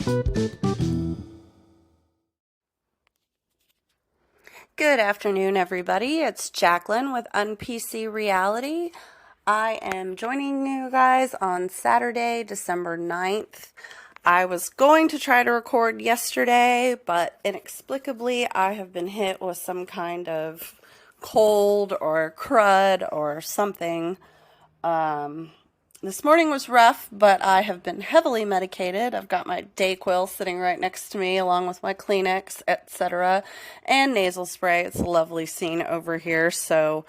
Good afternoon, everybody. It's Jacqueline with UnPC Reality. I am joining you guys on Saturday, December 9th. I was going to try to record yesterday, but inexplicably I have been hit with some kind of cold or crud or something. This morning was rough, but I have been heavily medicated. I've got my Dayquil sitting right next to me, along with my Kleenex, etc., and nasal spray. It's a lovely scene over here, so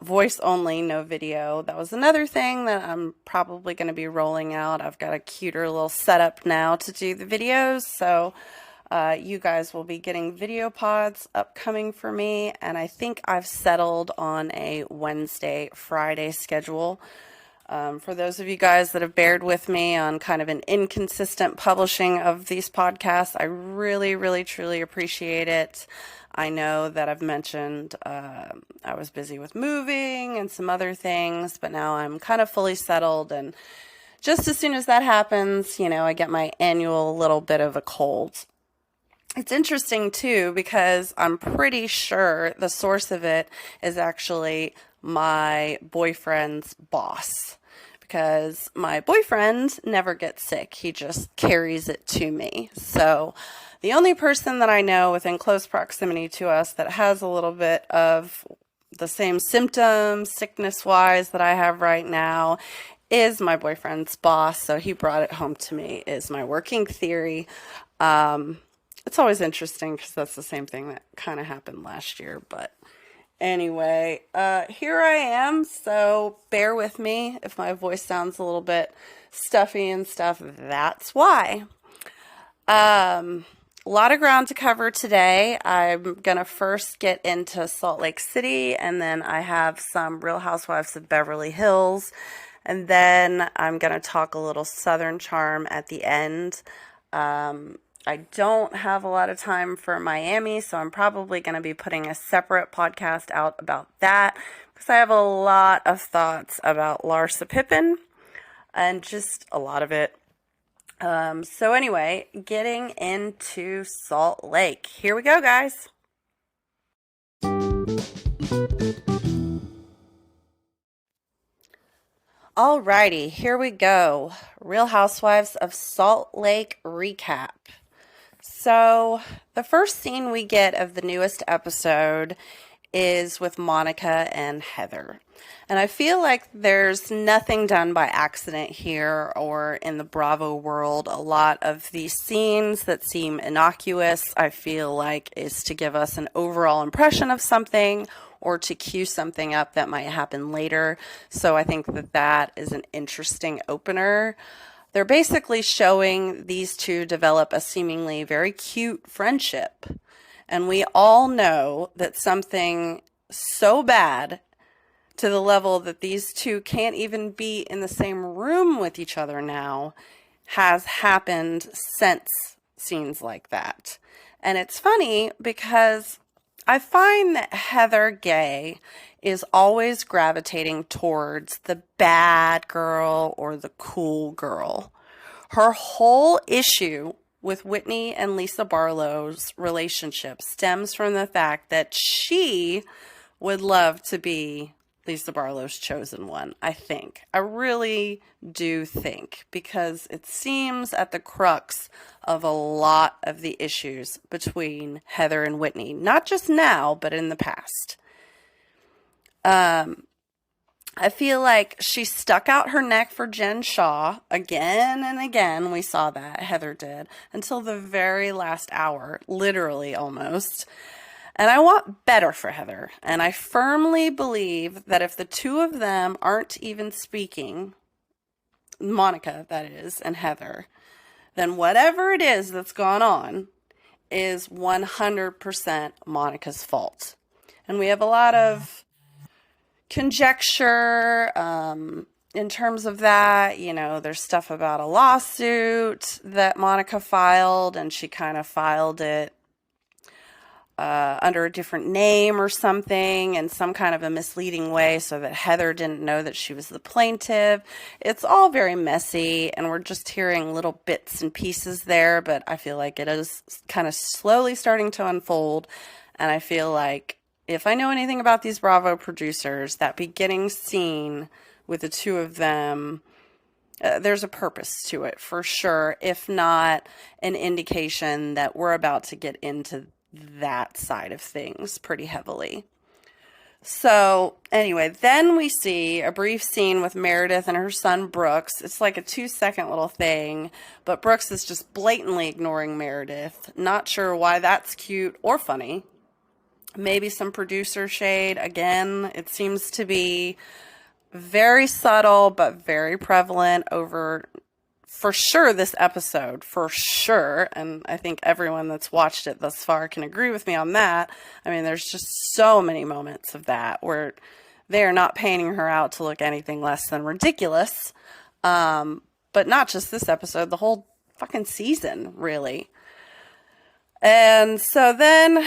voice only, no video. That was another thing that I'm probably going to be rolling out. I've got a cuter little setup now to do the videos, so you guys will be getting video pods upcoming for me, and I think I've settled on a Wednesday, Friday schedule. For those of you guys that have bared with me on kind of an inconsistent publishing of these podcasts, I really, really, truly appreciate it. I know that I've mentioned I was busy with moving and some other things, but now I'm kind of fully settled, and just as soon as that happens, you know, I get my annual little bit of a cold. It's interesting, too, because I'm pretty sure the source of it is actually my boyfriend's boss, because my boyfriend never gets sick. He just carries it to me. So the only person that I know within close proximity to us that has a little bit of the same symptoms, sickness-wise, that I have right now is my boyfriend's boss. So he brought it home to me, is my working theory. It's always interesting because that's the same thing that kind of happened last year. But anyway, here I am. So bear with me if my voice sounds a little bit stuffy and stuff. That's why. A lot of ground to cover today. I'm going to first get into Salt Lake City, and then I have some Real Housewives of Beverly Hills. And then I'm going to talk a little Southern Charm at the end. I don't have a lot of time for Miami, so I'm probably going to be putting a separate podcast out about that, because I have a lot of thoughts about Larsa Pippen, and just a lot of it. So anyway, getting into Salt Lake. Here we go, guys. Alrighty, here we go. Real Housewives of Salt Lake recap. So the first scene we get of the newest episode is with Monica and Heather. And I feel like there's nothing done by accident here or in the Bravo world. A lot of these scenes that seem innocuous, I feel like, is to give us an overall impression of something or to cue something up that might happen later. So I think that that is an interesting opener. They're basically showing these two develop a seemingly very cute friendship. And we all know that something so bad to the level that these two can't even be in the same room with each other now has happened since scenes like that. And it's funny because I find that Heather Gay is always gravitating towards the bad girl or the cool girl. Her whole issue with Whitney and Lisa Barlow's relationship stems from the fact that she would love to be Lisa Barlow's chosen one, I think. I really do think, because it seems at the crux of a lot of the issues between Heather and Whitney, not just now, but in the past. I feel like she stuck out her neck for Jen Shaw again and again. We saw that, Heather did, until the very last hour, literally almost. And I want better for Heather. And I firmly believe that if the two of them aren't even speaking, Monica, that is, and Heather, then whatever it is that's gone on is 100% Monica's fault. And we have a lot of conjecture in terms of that. You know, there's stuff about a lawsuit that Monica filed, and she kind of filed it under a different name or something in some kind of a misleading way so that Heather didn't know that she was the plaintiff. It's all very messy, and we're just hearing little bits and pieces there, but I feel like it is kind of slowly starting to unfold, and I feel like if I know anything about these Bravo producers, that beginning scene with the two of them, there's a purpose to it for sure, if not an indication that we're about to get into that side of things pretty heavily. So anyway, then we see a brief scene with Meredith and her son Brooks. It's like a 2-second little thing, but Brooks is just blatantly ignoring Meredith. Not sure why that's cute or funny. Maybe some producer shade. Again, it seems to be very subtle but very prevalent over, for sure, this episode, for sure. And I think everyone that's watched it thus far can agree with me on that. I mean, there's just so many moments of that where they are not painting her out to look anything less than ridiculous. But not just this episode, the whole fucking season, really. And so then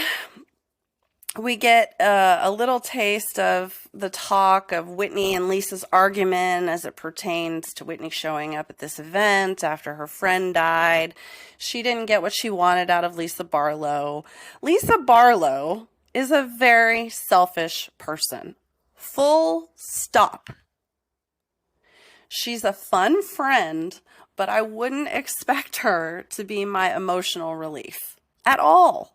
we get a little taste of the talk of Whitney and Lisa's argument as it pertains to Whitney showing up at this event after her friend died. She didn't get what she wanted out of Lisa Barlow. Lisa Barlow is a very selfish person. Full stop. She's a fun friend, but I wouldn't expect her to be my emotional relief at all.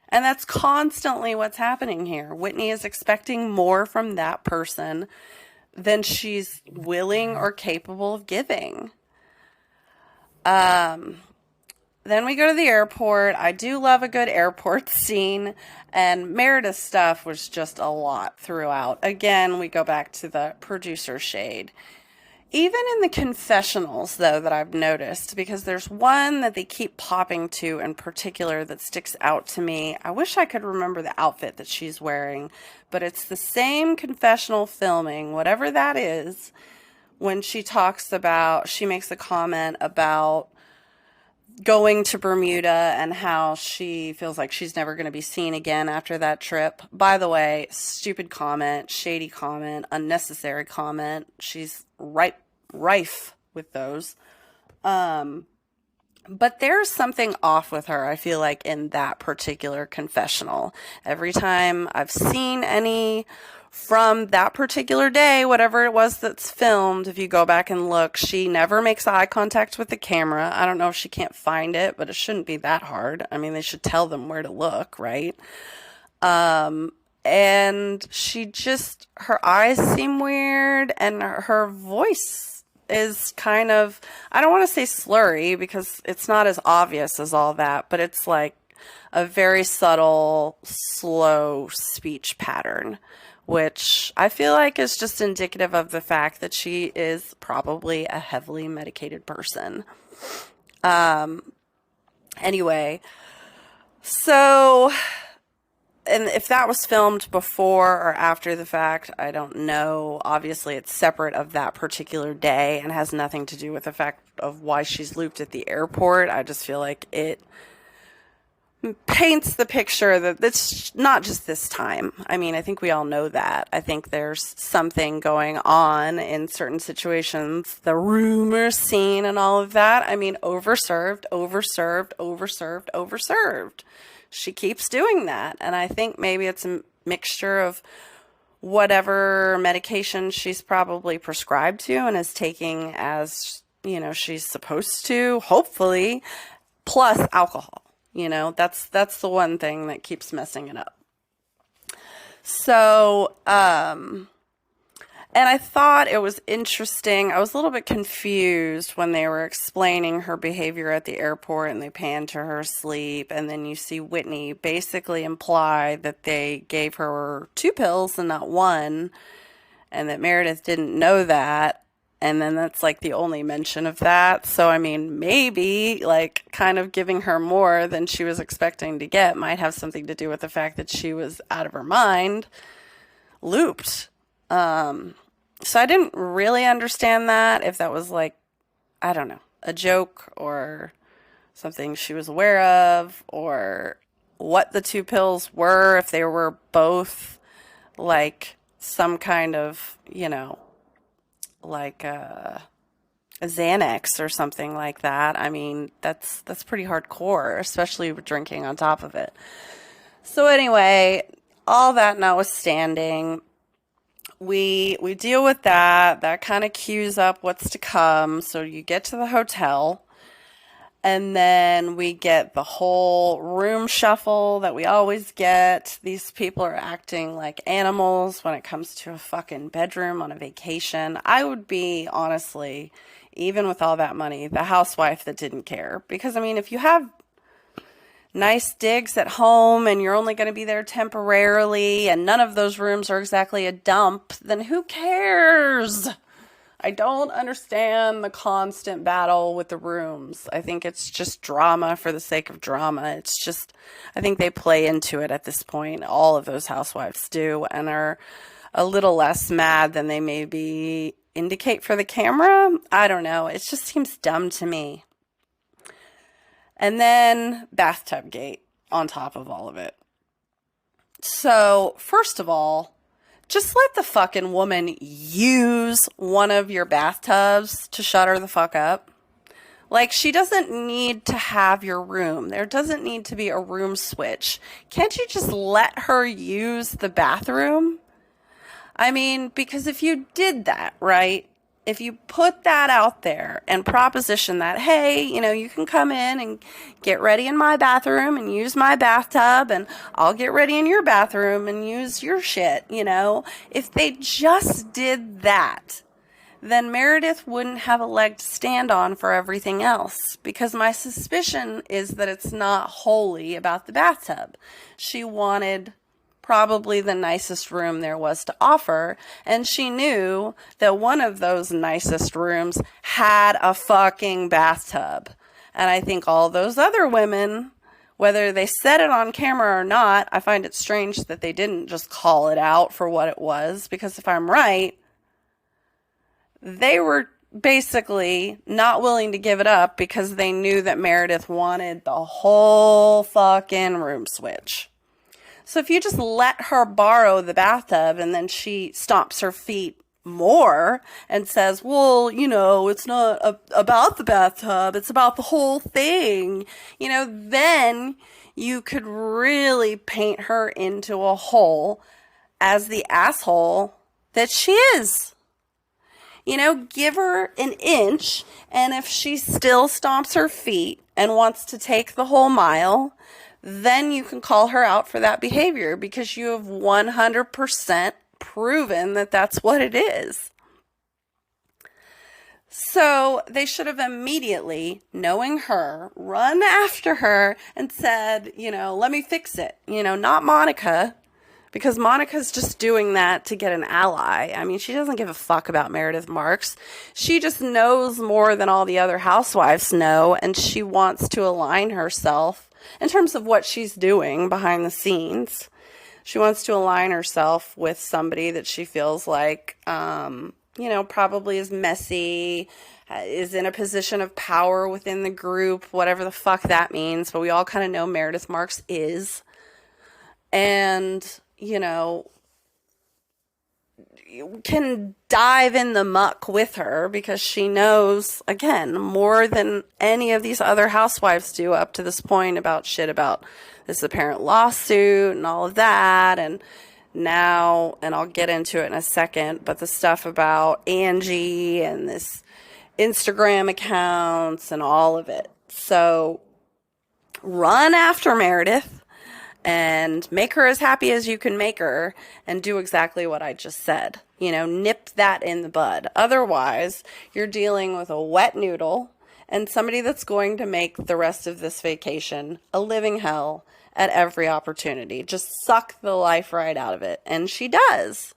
And that's constantly what's happening here. Whitney is expecting more from that person than she's willing or capable of giving. Then we go to the airport. I do love a good airport scene. And Meredith's stuff was just a lot throughout. Again, we go back to the producer shade. Even in the confessionals, though, that I've noticed, because there's one that they keep popping to in particular that sticks out to me. I wish I could remember the outfit that she's wearing, but it's the same confessional filming, whatever that is, when she talks about, she makes a comment about going to Bermuda and how she feels like she's never going to be seen again after that trip. By the way, stupid comment, shady comment, unnecessary comment. She's rife with those. But there's something off with her, I feel like, in that particular confessional. Every time I've seen any from that particular day, whatever it was that's filmed, if you go back and look, she never makes eye contact with the camera. I don't know if she can't find it, but it shouldn't be that hard. I mean, they should tell them where to look, right? And she just, her eyes seem weird, and her voice is kind of, I don't want to say slurry because it's not as obvious as all that, but it's like a very subtle, slow speech pattern, which I feel like is just indicative of the fact that she is probably a heavily medicated person. Anyway, so, and if that was filmed before or after the fact, I don't know. Obviously, it's separate of that particular day and has nothing to do with the fact of why she's looped at the airport. I just feel like it paints the picture that it's not just this time. I mean, I think we all know that. I think there's something going on in certain situations. The rumor scene and all of that. I mean, overserved. She keeps doing that. And I think maybe it's a mixture of whatever medication she's probably prescribed to and is taking as, you know, she's supposed to, hopefully, plus alcohol. You know, that's the one thing that keeps messing it up. So, and I thought it was interesting. I was a little bit confused when they were explaining her behavior at the airport and they pan to her sleep. And then you see Whitney basically imply that they gave her 2 pills and not 1, and that Meredith didn't know that. And then that's like the only mention of that. So, I mean, maybe like kind of giving her more than she was expecting to get might have something to do with the fact that she was out of her mind, looped. So I didn't really understand that, if that was like, I don't know, a joke or something she was aware of, or what the two pills were, if they were both like some kind of, like a Xanax or something like that. I mean, that's pretty hardcore, especially with drinking on top of it. So anyway, all that notwithstanding, we deal with that. That kind of cues up what's to come. So you get to the hotel, and then we get the whole room shuffle that we always get. These people are acting like animals when it comes to a fucking bedroom on a vacation. I would be, honestly, even with all that money, the housewife that didn't care. Because, I mean, if you have nice digs at home and you're only going to be there temporarily and none of those rooms are exactly a dump, then who cares? I don't understand the constant battle with the rooms. I think it's just drama for the sake of drama. It's just, I think they play into it at this point. All of those housewives do, and are a little less mad than they maybe indicate for the camera. I don't know. It just seems dumb to me. And then bathtub gate on top of all of it. So, first of all, just let the fucking woman use one of your bathtubs to shut her the fuck up. Like, she doesn't need to have your room. There doesn't need to be a room switch. Can't you just let her use the bathroom? I mean, because if you did that, right? If you put that out there and proposition that, hey, you can come in and get ready in my bathroom and use my bathtub, and I'll get ready in your bathroom and use your shit, If they just did that, then Meredith wouldn't have a leg to stand on for everything else, because my suspicion is that it's not wholly about the bathtub. She wanted probably the nicest room there was to offer, and she knew that one of those nicest rooms had a fucking bathtub. And I think all those other women, whether they said it on camera or not, I find it strange that they didn't just call it out for what it was, because if I'm right, they were basically not willing to give it up because they knew that Meredith wanted the whole fucking room switch. So if you just let her borrow the bathtub and then she stomps her feet more and says, well, it's not about the bathtub, it's about the whole thing, then you could really paint her into a hole as the asshole that she is. Give her an inch, and if she still stomps her feet and wants to take the whole mile, then you can call her out for that behavior, because you have 100% proven that that's what it is. So they should have immediately, knowing her, run after her and said, let me fix it. Not Monica, because Monica's just doing that to get an ally. I mean, she doesn't give a fuck about Meredith Marks. She just knows more than all the other housewives know, and she wants to align herself in terms of what she's doing behind the scenes. She wants to align herself with somebody that she feels like, probably is messy, is in a position of power within the group, whatever the fuck that means. But we all kind of know Meredith Marks is. And, can dive in the muck with her, because she knows, again, more than any of these other housewives do up to this point about shit about this apparent lawsuit and all of that. And now, and I'll get into it in a second, but the stuff about Angie and this Instagram accounts and all of it. So run after Meredith and make her as happy as you can make her, and do exactly what I just said. Nip that in the bud. Otherwise, you're dealing with a wet noodle and somebody that's going to make the rest of this vacation a living hell at every opportunity. Just suck the life right out of it. And she does.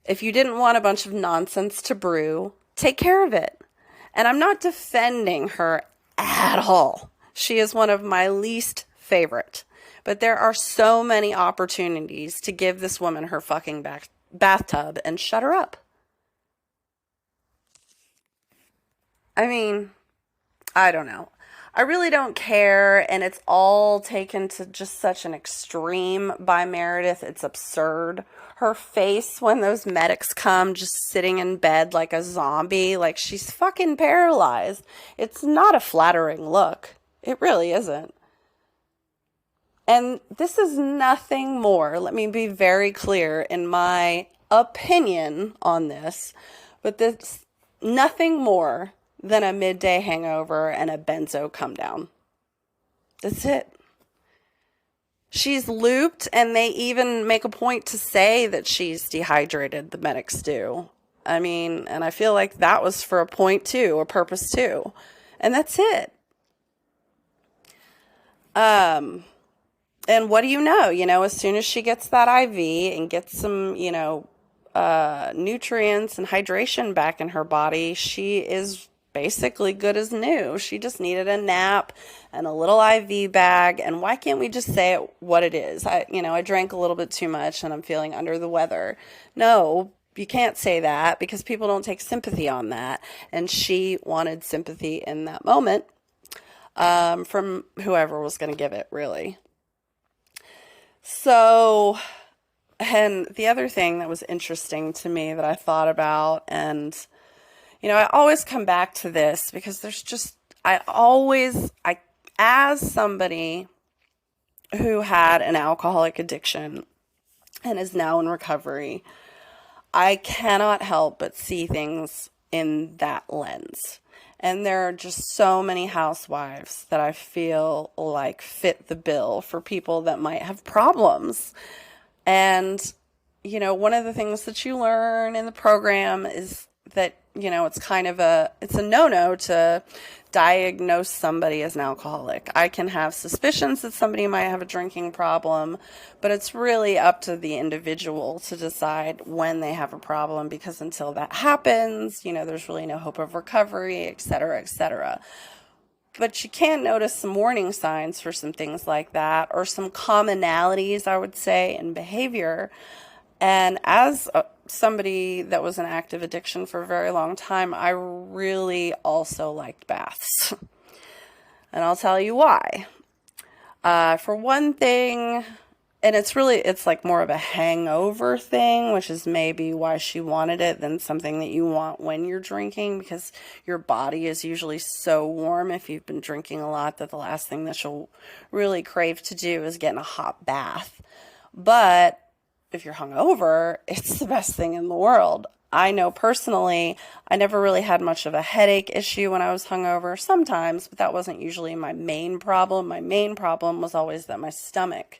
If you didn't want a bunch of nonsense to brew, take care of it. And I'm not defending her at all. She is one of my least favorite. But there are so many opportunities to give this woman her fucking bathtub and shut her up. I mean, I don't know. I really don't care, and it's all taken to just such an extreme by Meredith. It's absurd. Her face when those medics come, just sitting in bed like a zombie, like she's fucking paralyzed. It's not a flattering look. It really isn't. And this is nothing more, let me be very clear in my opinion on this, but this nothing more than a midday hangover and a benzo come down. That's it. She's looped, and they even make a point to say that she's dehydrated, the medics do. I mean, and I feel like that was for a point too, a purpose too. And that's it. And what do you know? You know, as soon as she gets that IV and gets some, nutrients and hydration back in her body, she is basically good as new. She just needed a nap and a little IV bag. And why can't we just say it what it is? I drank a little bit too much and I'm feeling under the weather. No, you can't say that because people don't take sympathy on that. And she wanted sympathy in that moment from whoever was going to give it, really. So, and the other thing that was interesting to me that I thought about, and, I always come back to this because as somebody who had an alcoholic addiction and is now in recovery, I cannot help but see things in that lens. And there are just so many housewives that I feel like fit the bill for people that might have problems. And, one of the things that you learn in the program is that, it's a no-no to diagnose somebody as an alcoholic. I can have suspicions that somebody might have a drinking problem, but it's really up to the individual to decide when they have a problem, because until that happens, there's really no hope of recovery, et cetera, et cetera. But you can notice some warning signs for some things like that, or some commonalities, I would say, in behavior. And as somebody that was in active addiction for a very long time, I really also liked baths. And I'll tell you why. For one thing, and it's like more of a hangover thing, which is maybe why she wanted it than something that you want when you're drinking, because your body is usually so warm if you've been drinking a lot that the last thing that you'll really crave to do is get in a hot bath. But if you're hungover, it's the best thing in the world. I know personally, I never really had much of a headache issue when I was hungover, sometimes, but that wasn't usually my main problem. My main problem was always that my stomach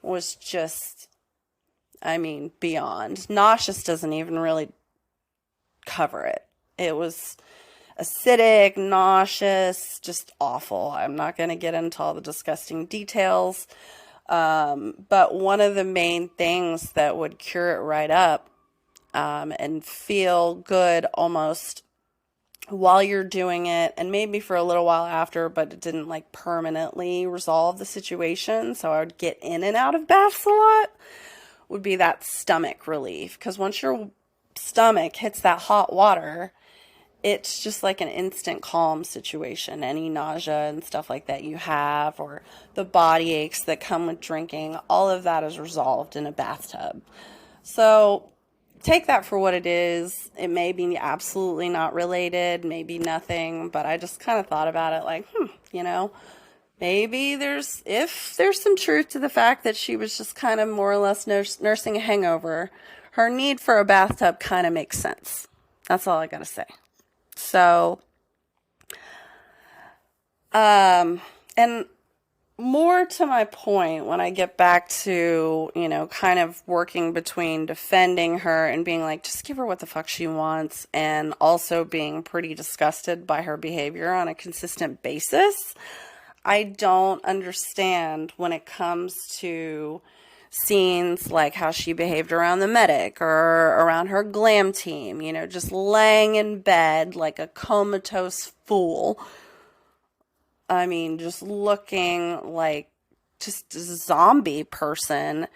was just, beyond. Nauseous doesn't even really cover it. It was acidic, nauseous, just awful. I'm not going to get into all the disgusting details. But one of the main things that would cure it right up, and feel good almost while you're doing it, and maybe for a little while after, but it didn't like permanently resolve the situation, so I would get in and out of baths a lot, would be that stomach relief. Because once your stomach hits that hot water, it's just like an instant calm situation. Any nausea and stuff like that you have, or the body aches that come with drinking, all of that is resolved in a bathtub. So take that for what it is. It may be absolutely not related, maybe nothing, but I just kind of thought about it like, maybe there's some truth to the fact that she was just kind of more or less nursing a hangover. Her need for a bathtub kind of makes sense. That's all I got to say. So, and more to my point, when I get back to, kind of working between defending her and being like, just give her what the fuck she wants, and also being pretty disgusted by her behavior on a consistent basis, I don't understand when it comes to scenes like how she behaved around the medic or around her glam team, just laying in bed like a comatose fool. Just looking like just a zombie person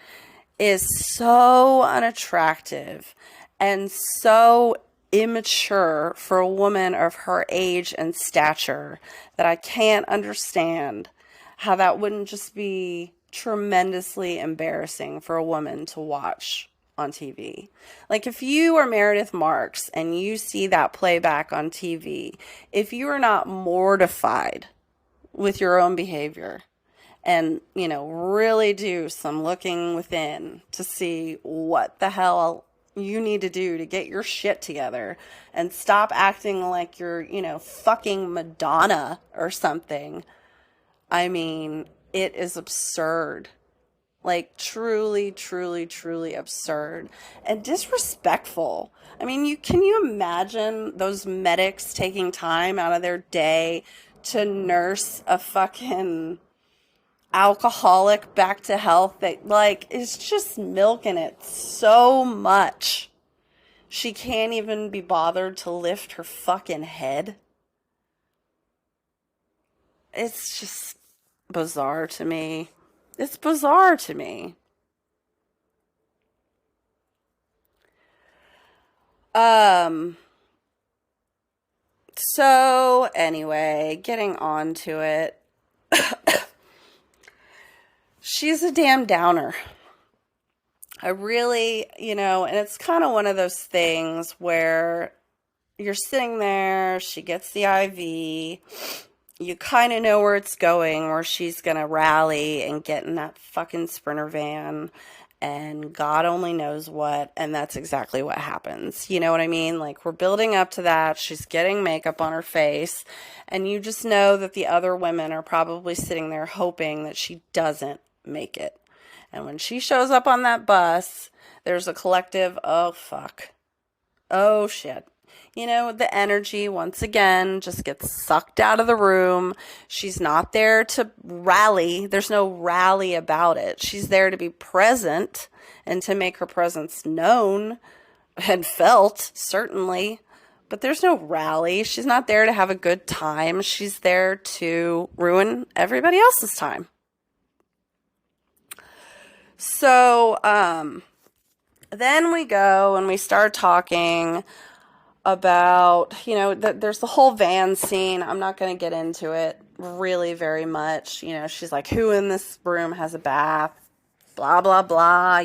is so unattractive and so immature for a woman of her age and stature that I can't understand how that wouldn't just be tremendously embarrassing for a woman to watch on TV. Like, if you are Meredith Marks and you see that playback on TV, if you are not mortified with your own behavior and, really do some looking within to see what the hell you need to do to get your shit together and stop acting like you're, fucking Madonna or something. I mean, it is absurd. Like, truly, truly, truly absurd and disrespectful. I mean, can you imagine those medics taking time out of their day to nurse a fucking alcoholic back to health that, like, is just milking it so much she can't even be bothered to lift her fucking head? It's just bizarre to me. It's bizarre to me. So anyway, getting on to it. She's a damn downer. I really, and it's kind of one of those things where you're sitting there, she gets the IV, you kind of know where it's going, where she's going to rally and get in that fucking Sprinter van, and God only knows what, and that's exactly what happens. You know what I mean? Like, we're building up to that. She's getting makeup on her face, and you just know that the other women are probably sitting there hoping that she doesn't make it. And when she shows up on that bus, there's a collective, oh, fuck. Oh, shit. The energy, once again, just gets sucked out of the room. She's not there to rally. There's no rally about it. She's there to be present and to make her presence known and felt, certainly. But there's no rally. She's not there to have a good time. She's there to ruin everybody else's time. So, then we go and we start talking about, there's the whole van scene. I'm not going to get into it really very much. She's like, who in this room has a bath? Blah, blah, blah.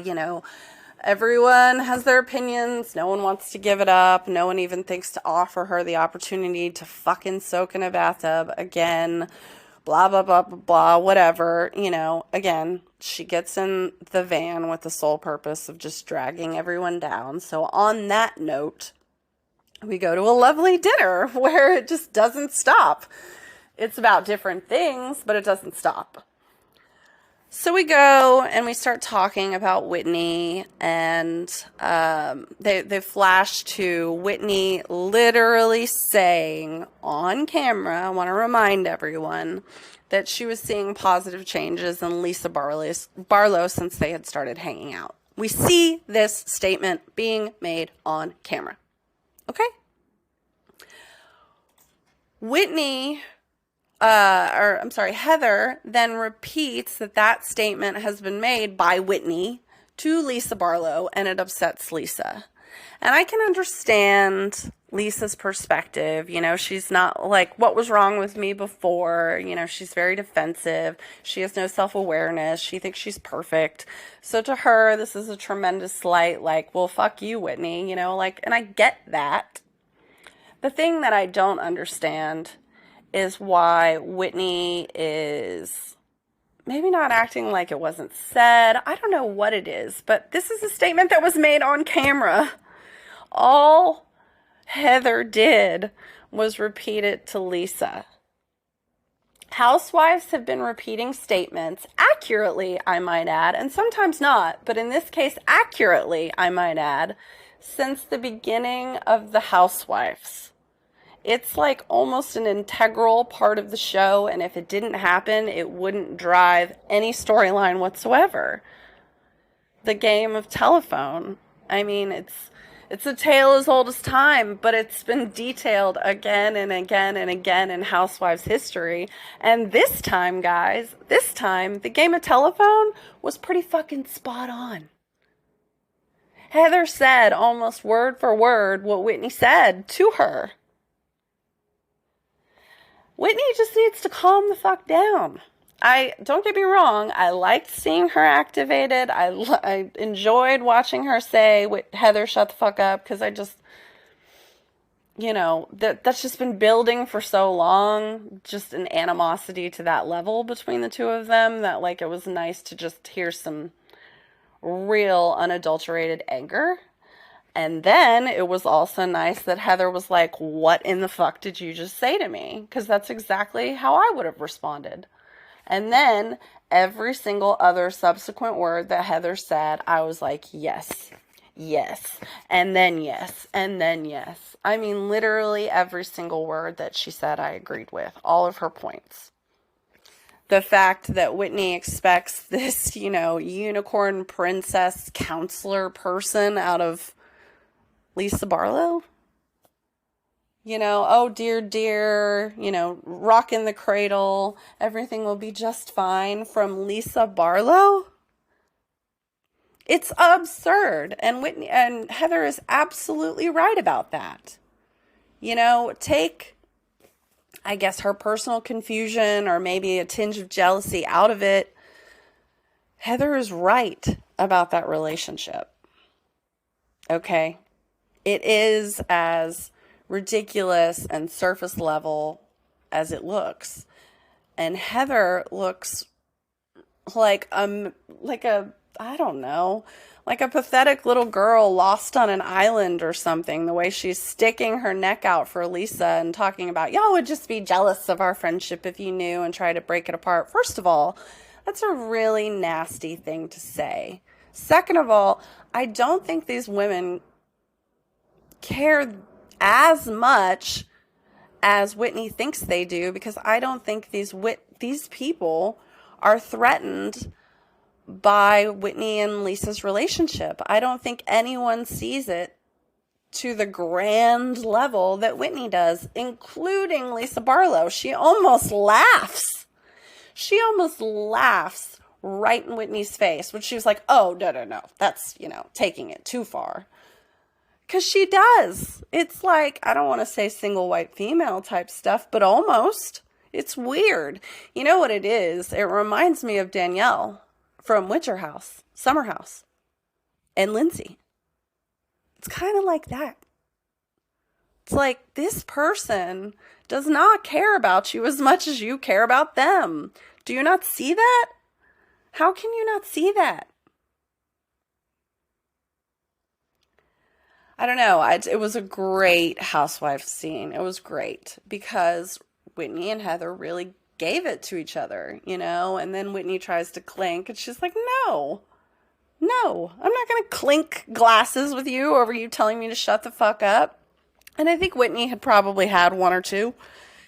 Everyone has their opinions. No one wants to give it up. No one even thinks to offer her the opportunity to fucking soak in a bathtub again. Blah, blah, blah, blah, blah, whatever. Again, she gets in the van with the sole purpose of just dragging everyone down. So on that note, we go to a lovely dinner where it just doesn't stop. It's about different things, but it doesn't stop. So we go and we start talking about Whitney, and they flash to Whitney literally saying on camera, I want to remind everyone, that she was seeing positive changes in Lisa Barlow since they had started hanging out. We see this statement being made on camera. Okay? Heather then repeats that statement has been made by Whitney to Lisa Barlow, and it upsets Lisa. And I can understand Lisa's perspective. She's not like, what was wrong with me before? She's very defensive. She has no self-awareness. She thinks she's perfect. So to her, this is a tremendous slight, like, well, fuck you, Whitney, and I get that. The thing that I don't understand is why Whitney is maybe not acting like it wasn't said. I don't know what it is, but this is a statement that was made on camera. All Heather did was repeat it to Lisa. Housewives have been repeating statements accurately, I might add, and sometimes not, but in this case, accurately, I might add, since the beginning of the Housewives. It's like almost an integral part of the show, and if it didn't happen, it wouldn't drive any storyline whatsoever. The game of telephone. I mean, it's a tale as old as time, but it's been detailed again and again and again in Housewives history. And this time, guys, the game of telephone was pretty fucking spot on. Heather said almost word for word what Whitney said to her. Whitney just needs to calm the fuck down. Don't get me wrong, I liked seeing her activated. I enjoyed watching her say, Heather, shut the fuck up, because I just, that's just been building for so long, just an animosity to that level between the two of them, that, like, it was nice to just hear some real unadulterated anger. And then it was also nice that Heather was like, what in the fuck did you just say to me? Because that's exactly how I would have responded. And then every single other subsequent word that Heather said, I was like, yes, yes, and then yes, and then yes. I mean, literally every single word that she said, I agreed with, all of her points. The fact that Whitney expects this, unicorn princess counselor person out of Lisa Barlow, oh dear, rocking the cradle, everything will be just fine from Lisa Barlow. It's absurd. And Whitney and Heather is absolutely right about that. Take, I guess, her personal confusion or maybe a tinge of jealousy out of it. Heather is right about that relationship. Okay? It is as ridiculous and surface level as it looks. And Heather looks like a pathetic little girl lost on an island or something, the way she's sticking her neck out for Lisa and talking about, y'all would just be jealous of our friendship if you knew and try to break it apart. First of all, that's a really nasty thing to say. Second of all, I don't think these women care as much as Whitney thinks they do, because I don't think these people are threatened by Whitney and Lisa's relationship. I don't think anyone sees it to the grand level that Whitney does, including Lisa Barlow. She almost laughs. Right in Whitney's face when she was like, oh, no, that's, taking it too far. Because she does. It's like, I don't want to say single white female type stuff, but almost. It's weird. You know what it is? It reminds me of Danielle from Witcher House, Summer House, and Lindsay. It's kind of like that. It's like, this person does not care about you as much as you care about them. Do you not see that? How can you not see that? I don't know. It was a great housewife scene. It was great because Whitney and Heather really gave it to each other, and then Whitney tries to clink and she's like, no, I'm not going to clink glasses with you over you telling me to shut the fuck up. And I think Whitney had probably had one or two,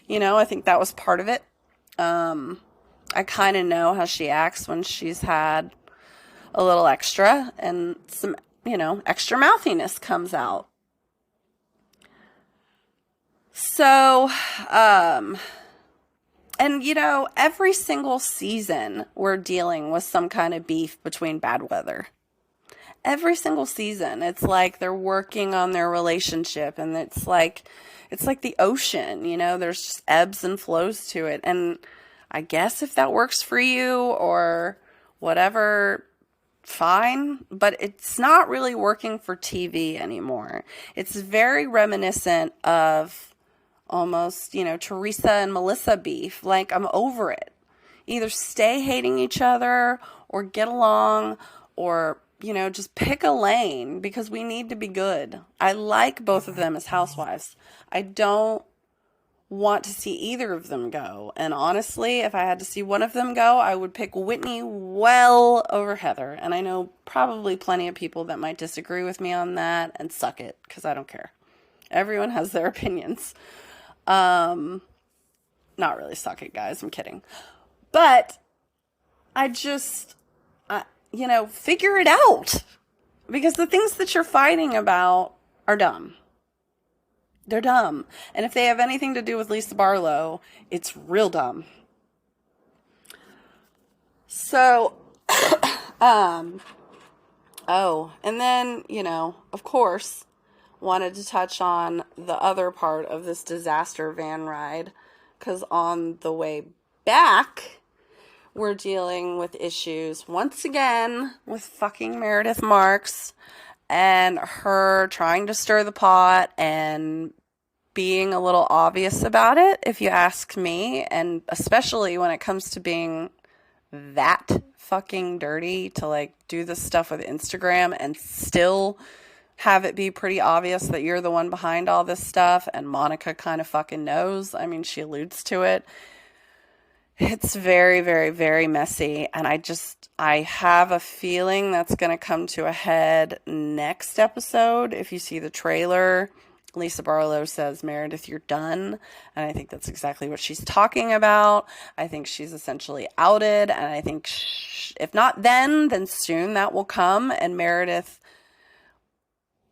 I think that was part of it. I kind of know how she acts when she's had a little extra and some, extra mouthiness comes out. So, and every single season we're dealing with some kind of beef between bad weather. Every single season, it's like they're working on their relationship, and it's like the ocean, there's just ebbs and flows to it. And I guess if that works for you or whatever, fine, but it's not really working for TV anymore. It's very reminiscent of almost, Teresa and Melissa beef. Like, I'm over it. Either stay hating each other or get along or, just pick a lane, because we need to be good. I like both of them as housewives. I don't want to see either of them go. And honestly, if I had to see one of them go, I would pick Whitney well over Heather. And I know probably plenty of people that might disagree with me on that, and suck it, because I don't care. Everyone has their opinions. Not really suck it, guys. I'm kidding. But I just, figure it out. Because the things that you're fighting about are dumb. They're dumb. And if they have anything to do with Lisa Barlow, it's real dumb. So, Oh, and then, of course, wanted to touch on the other part of this disaster van ride, because on the way back, we're dealing with issues once again with fucking Meredith Marks and her trying to stir the pot and being a little obvious about it, if you ask me, and especially when it comes to being that fucking dirty to like do this stuff with Instagram and still have it be pretty obvious that you're the one behind all this stuff. And Monica kind of fucking knows. I mean, she alludes to it. It's very, very, very messy. And I have a feeling that's going to come to a head next episode. If you see the trailer, Lisa Barlow says, Meredith, you're done. And I think that's exactly what she's talking about. I think she's essentially outed. And I think if not then soon that will come. And Meredith,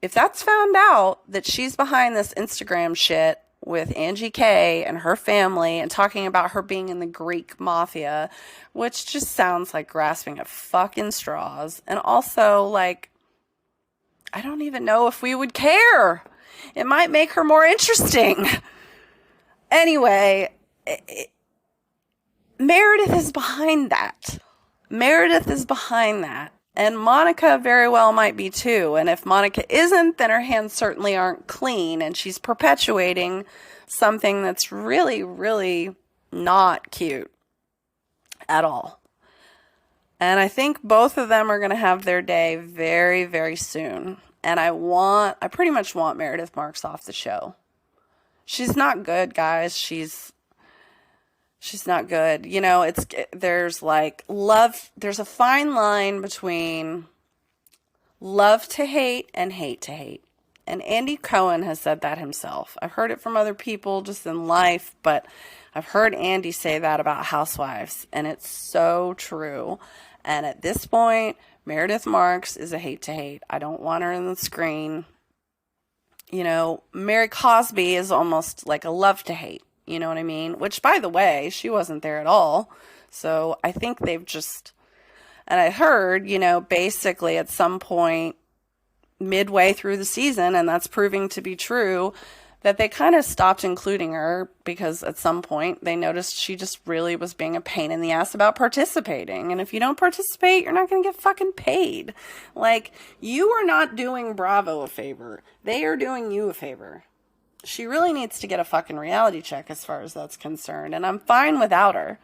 if that's found out that she's behind this Instagram shit with Angie K and her family and talking about her being in the Greek mafia, which just sounds like grasping at fucking straws. And also, like, I don't even know if we would care. It might make her more interesting. Anyway, Meredith is behind that. Meredith is behind that. And Monica very well might be too. And if Monica isn't, then her hands certainly aren't clean. And she's perpetuating something that's really, really not cute at all. And I think both of them are going to have their day very, very soon. And I pretty much want Meredith Marks off the show. She's not good, guys. She's not good. There's like love. There's a fine line between love to hate and hate to hate. And Andy Cohen has said that himself. I've heard it from other people just in life, but I've heard Andy say that about Housewives. And it's so true. And at this point, Meredith Marks is a hate to hate. I don't want her in the screen. Mary Cosby is almost like a love to hate. You know what I mean? Which, by the way, she wasn't there at all. So I think they've just... And I heard, basically at some point midway through the season, and that's proving to be true, that they kind of stopped including her because at some point they noticed she just really was being a pain in the ass about participating. And if you don't participate, you're not going to get fucking paid. Like, you are not doing Bravo a favor. They are doing you a favor. She really needs to get a fucking reality check as far as that's concerned. And I'm fine without her.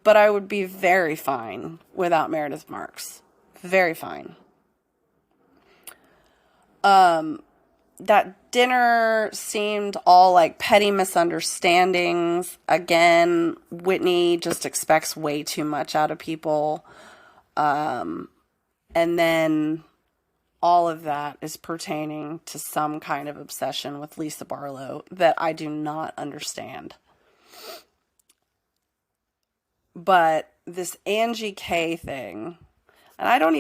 But I would be very fine without Meredith Marks. Very fine. That dinner seemed all like petty misunderstandings. Again, Whitney just expects way too much out of people. And then all of that is pertaining to some kind of obsession with Lisa Barlow that I do not understand. But this Angie K thing, and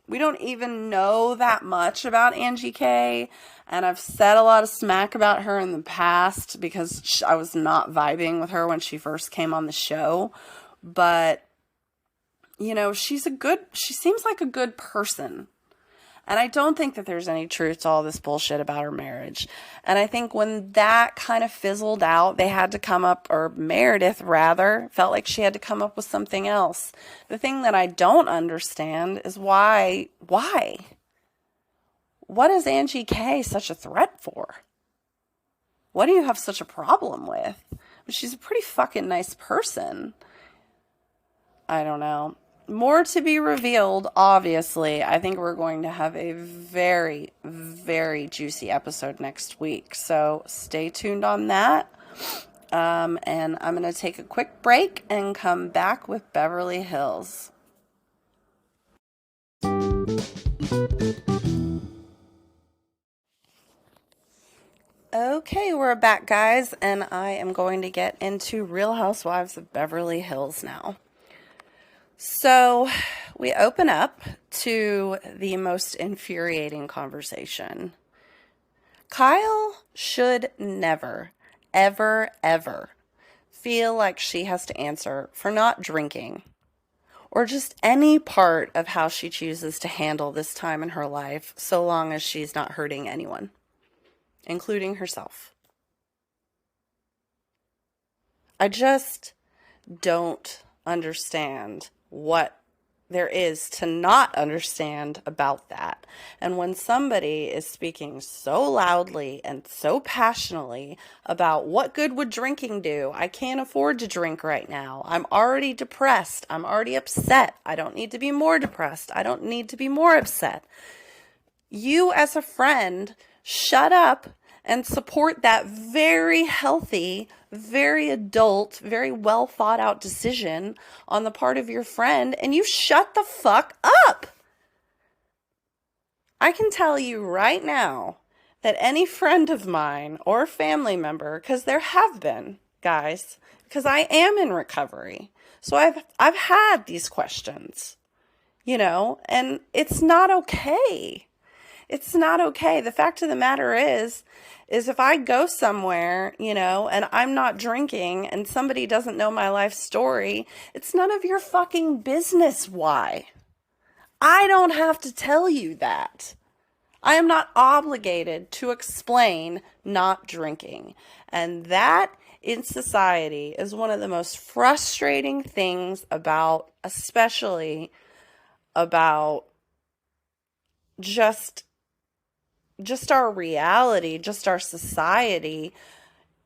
we don't even know that much about Angie K, and I've said a lot of smack about her in the past because I was not vibing with her when she first came on the show. But, she seems like a good person. And I don't think that there's any truth to all this bullshit about her marriage. And I think when that kind of fizzled out, they had to come up, or Meredith rather, felt like she had to come up with something else. The thing that I don't understand is why? What is Angie K such a threat for? What do you have such a problem with? She's a pretty fucking nice person. I don't know. More to be revealed, obviously. I think we're going to have a very, very juicy episode next week. So stay tuned on that. And I'm going to take a quick break and come back with Beverly Hills. Okay, we're back, guys. And I am going to get into Real Housewives of Beverly Hills now. So we open up to the most infuriating conversation. Kyle should never, ever, ever feel like she has to answer for not drinking or just any part of how she chooses to handle this time in her life, so long as she's not hurting anyone, including herself. I just don't understand what there is to not understand about that. And when somebody is speaking so loudly and so passionately about what good would drinking do, I can't afford to drink right now. I'm already depressed. I'm already upset. I don't need to be more depressed. I don't need to be more upset. You as a friend, shut up and support that very healthy, very adult, very well thought out decision on the part of your friend, and you shut the fuck up. I can tell you right now that any friend of mine or family member, because there have been, guys, because I am in recovery, so I've had these questions, and it's not okay. It's not okay. The fact of the matter is if I go somewhere, and I'm not drinking and somebody doesn't know my life story, it's none of your fucking business why. I don't have to tell you that. I am not obligated to explain not drinking. And that in society is one of the most frustrating things especially about just our reality, just our society,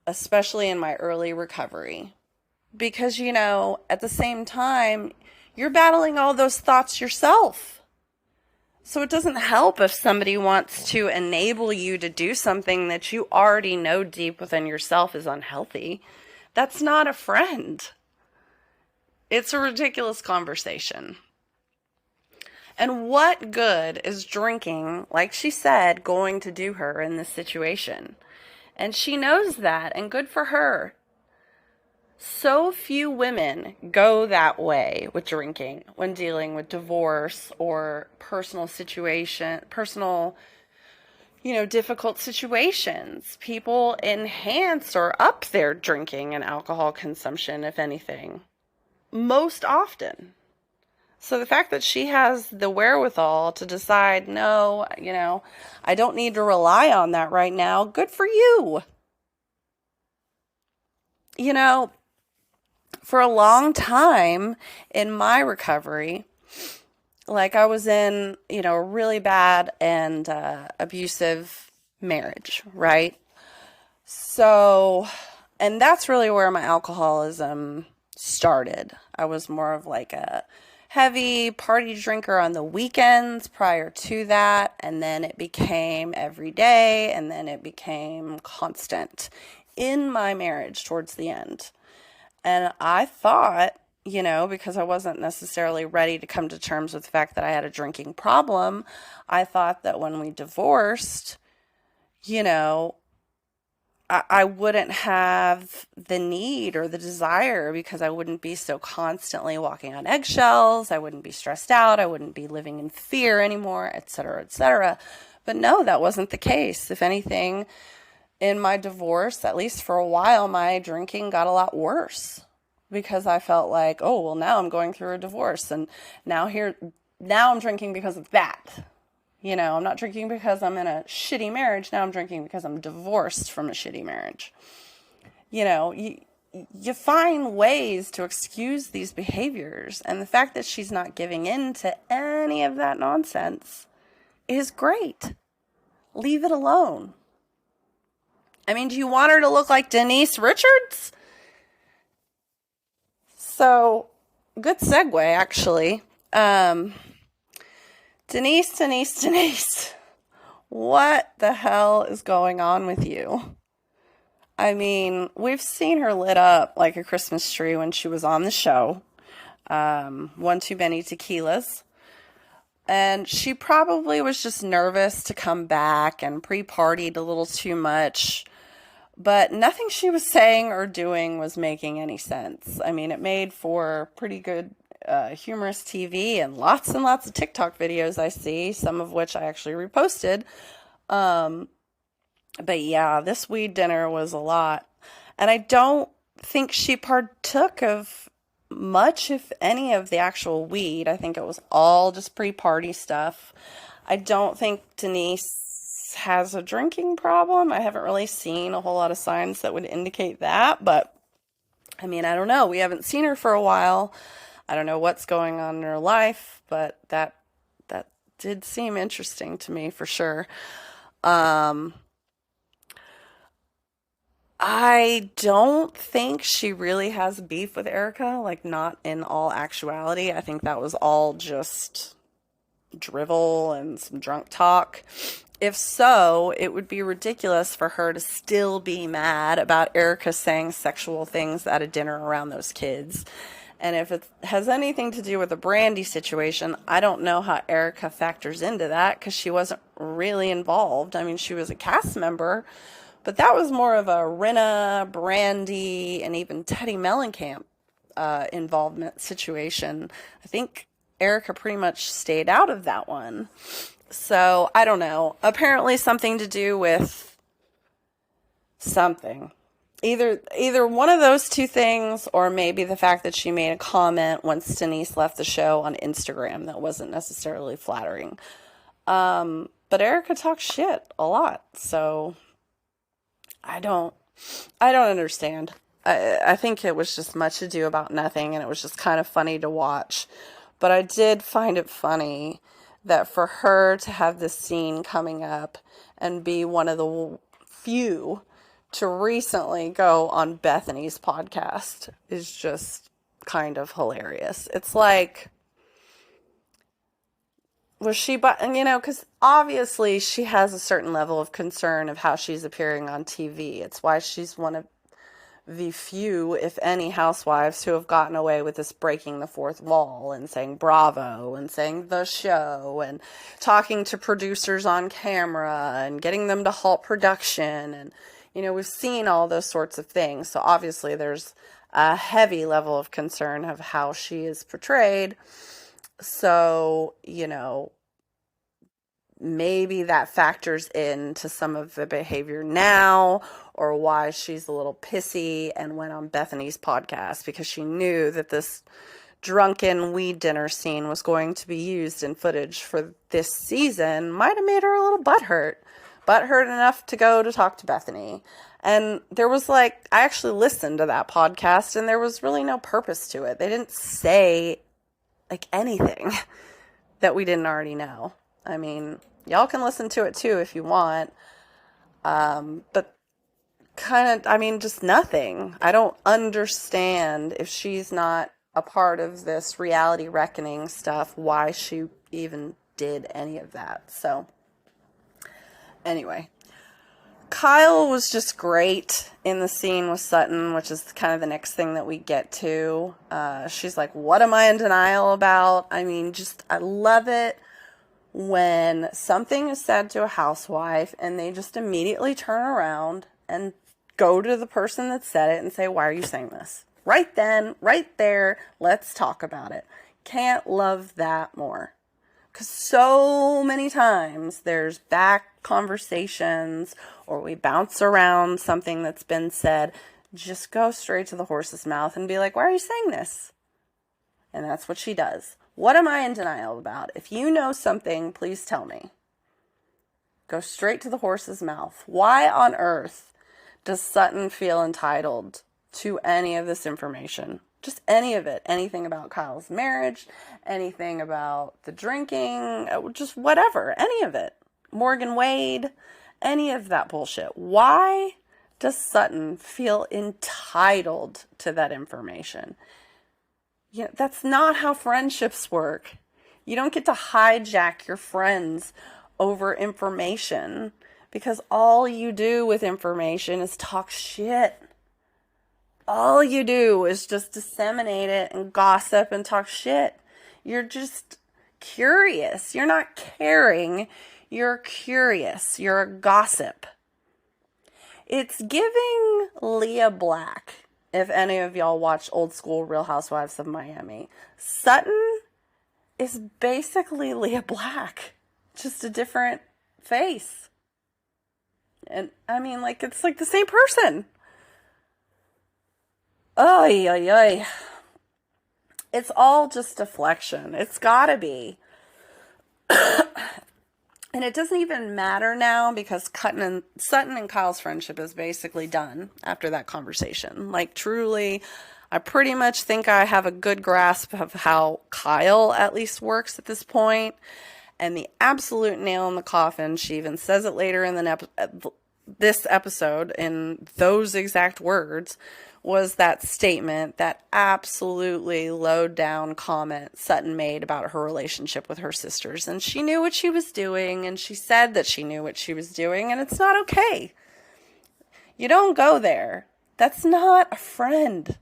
especially in my early recovery. Because, at the same time, you're battling all those thoughts yourself. So it doesn't help if somebody wants to enable you to do something that you already know deep within yourself is unhealthy. That's not a friend. It's a ridiculous conversation. And what good is drinking, like she said, going to do her in this situation? And she knows that, and good for her. So few women go that way with drinking when dealing with divorce or personal, difficult situations. People enhance or up their drinking and alcohol consumption, if anything, most often. So the fact that she has the wherewithal to decide, no, I don't need to rely on that right now, good for you. For a long time in my recovery, like I was in, a really bad and abusive marriage, right? So, and that's really where my alcoholism started. I was more of like a heavy party drinker on the weekends prior to that, and then it became every day, and then it became constant in my marriage towards the end. And I thought, because I wasn't necessarily ready to come to terms with the fact that I had a drinking problem, I thought that when we divorced, I wouldn't have the need or the desire because I wouldn't be so constantly walking on eggshells. I wouldn't be stressed out. I wouldn't be living in fear anymore, et cetera, et cetera. But no, that wasn't the case. If anything, in my divorce, at least for a while, my drinking got a lot worse because I felt like, oh, well, now I'm going through a divorce. And now I'm drinking because of that. I'm not drinking because I'm in a shitty marriage. Now I'm drinking because I'm divorced from a shitty marriage. You find ways to excuse these behaviors. And the fact that she's not giving in to any of that nonsense is great. Leave it alone. I mean, do you want her to look like Denise Richards? So, good segue, actually. Denise, what the hell is going on with you? I mean, we've seen her lit up like a Christmas tree when she was on the show. One too many tequilas. And she probably was just nervous to come back and pre-partied a little too much. But nothing she was saying or doing was making any sense. I mean, it made for pretty good humorous TV and lots of TikTok videos I see, some of which I actually reposted. But yeah, this weed dinner was a lot. And I don't think she partook of much, if any, of the actual weed. I think it was all just pre-party stuff. I don't think Denise has a drinking problem. I haven't really seen a whole lot of signs that would indicate that, but I mean, I don't know. We haven't seen her for a while. I don't know what's going on in her life, but that did seem interesting to me for sure. I don't think she really has beef with Erica, like not in all actuality. I think that was all just drivel and some drunk talk. If so, it would be ridiculous for her to still be mad about Erica saying sexual things at a dinner around those kids. And if it has anything to do with the Brandy situation, I don't know how Erica factors into that because she wasn't really involved. I mean, she was a cast member, but that was more of a Rinna, Brandy, and even Teddy Mellencamp involvement situation. I think Erica pretty much stayed out of that one. So, I don't know. Apparently something to do with something. Either one of those two things, or maybe the fact that she made a comment once Denise left the show on Instagram that wasn't necessarily flattering. But Erica talks shit a lot, so I don't understand. I think it was just much ado about nothing, and it was just kind of funny to watch. But I did find it funny that for her to have this scene coming up and be one of the few to recently go on Bethany's podcast is just kind of hilarious. It's like, was she, because obviously she has a certain level of concern of how she's appearing on TV. It's why she's one of the few, if any, housewives who have gotten away with this breaking the fourth wall and saying bravo and saying the show and talking to producers on camera and getting them to halt production. And, we've seen all those sorts of things. So obviously there's a heavy level of concern of how she is portrayed. So, maybe that factors into some of the behavior now, or why she's a little pissy and went on Bethany's podcast, because she knew that this drunken weed dinner scene was going to be used in footage for this season. Might have made her a little butthurt enough to go to talk to Bethany. And there was I actually listened to that podcast, and there was really no purpose to it. They didn't say anything that we didn't already know. I mean, y'all can listen to it too if you want. But just nothing. I don't understand, if she's not a part of this reality reckoning stuff, why she even did any of that. So, anyway. Kyle was just great in the scene with Sutton, which is kind of the next thing that we get to. She's like, what am I in denial about? I mean, I love it when something is said to a housewife and they just immediately turn around and go to the person that said it and say, why are you saying this? Right then, right there, let's talk about it. Can't love that more. Because so many times there's back conversations, or we bounce around something that's been said. Just go straight to the horse's mouth and be like, why are you saying this? And that's what she does. What am I in denial about? If you know something, please tell me. Go straight to the horse's mouth. Why on earth does Sutton feel entitled to any of this information? Just any of it. Anything about Kyle's marriage, anything about the drinking, just whatever. Any of it. Morgan Wade, any of that bullshit. Why does Sutton feel entitled to that information? That's not how friendships work. You don't get to hijack your friends over information, because all you do with information is talk shit. All you do is just disseminate it and gossip and talk shit. You're just curious. You're not caring. You're curious. You're a gossip. It's giving Leah Black, if any of y'all watch old school Real Housewives of Miami. Sutton is basically Leah Black, just a different face. And I mean, it's the same person. Ay, ay, ay. It's all just deflection. It's gotta be. And it doesn't even matter now because Sutton and Kyle's friendship is basically done after that conversation. Like, truly, I pretty much think I have a good grasp of how Kyle at least works at this point. And the absolute nail in the coffin, she even says it later in this episode in those exact words, was that statement, that absolutely low down comment Sutton made about her relationship with her sisters. And she knew what she was doing, and she said that she knew what she was doing, and it's not okay. You don't go there. That's not a friend.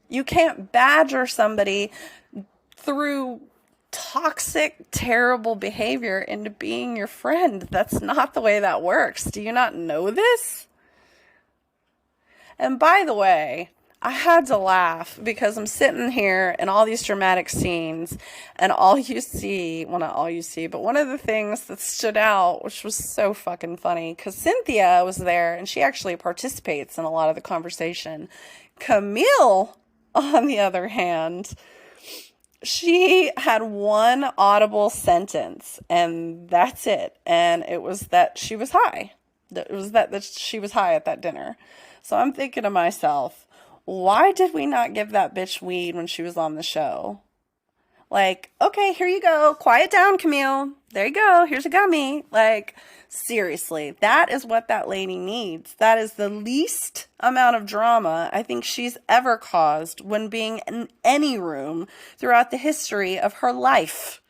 You can't badger somebody through toxic, terrible behavior into being your friend. That's not the way that works. Do you not know this? And by the way, I had to laugh because I'm sitting here in all these dramatic scenes, and all you see, well, not all you see, but one of the things that stood out, which was so fucking funny, because Cynthia was there and she actually participates in a lot of the conversation. Camille, on the other hand, she had one audible sentence, and that's it. And it was that she was high. It was that she was high at that dinner. So I'm thinking to myself, why did we not give that bitch weed when she was on the show? Like, okay, here you go. Quiet down, Camille. There you go. Here's a gummy. Like, seriously, that is what that lady needs. That is the least amount of drama I think she's ever caused when being in any room throughout the history of her life.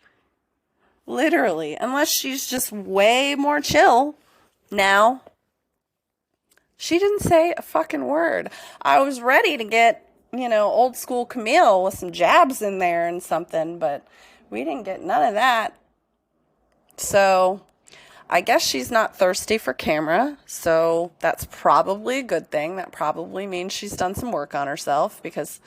Literally, unless she's just way more chill now. She didn't say a fucking word. I was ready to get, old school Camille with some jabs in there and something, but we didn't get none of that. So I guess she's not thirsty for camera, so that's probably a good thing. That probably means she's done some work on herself, because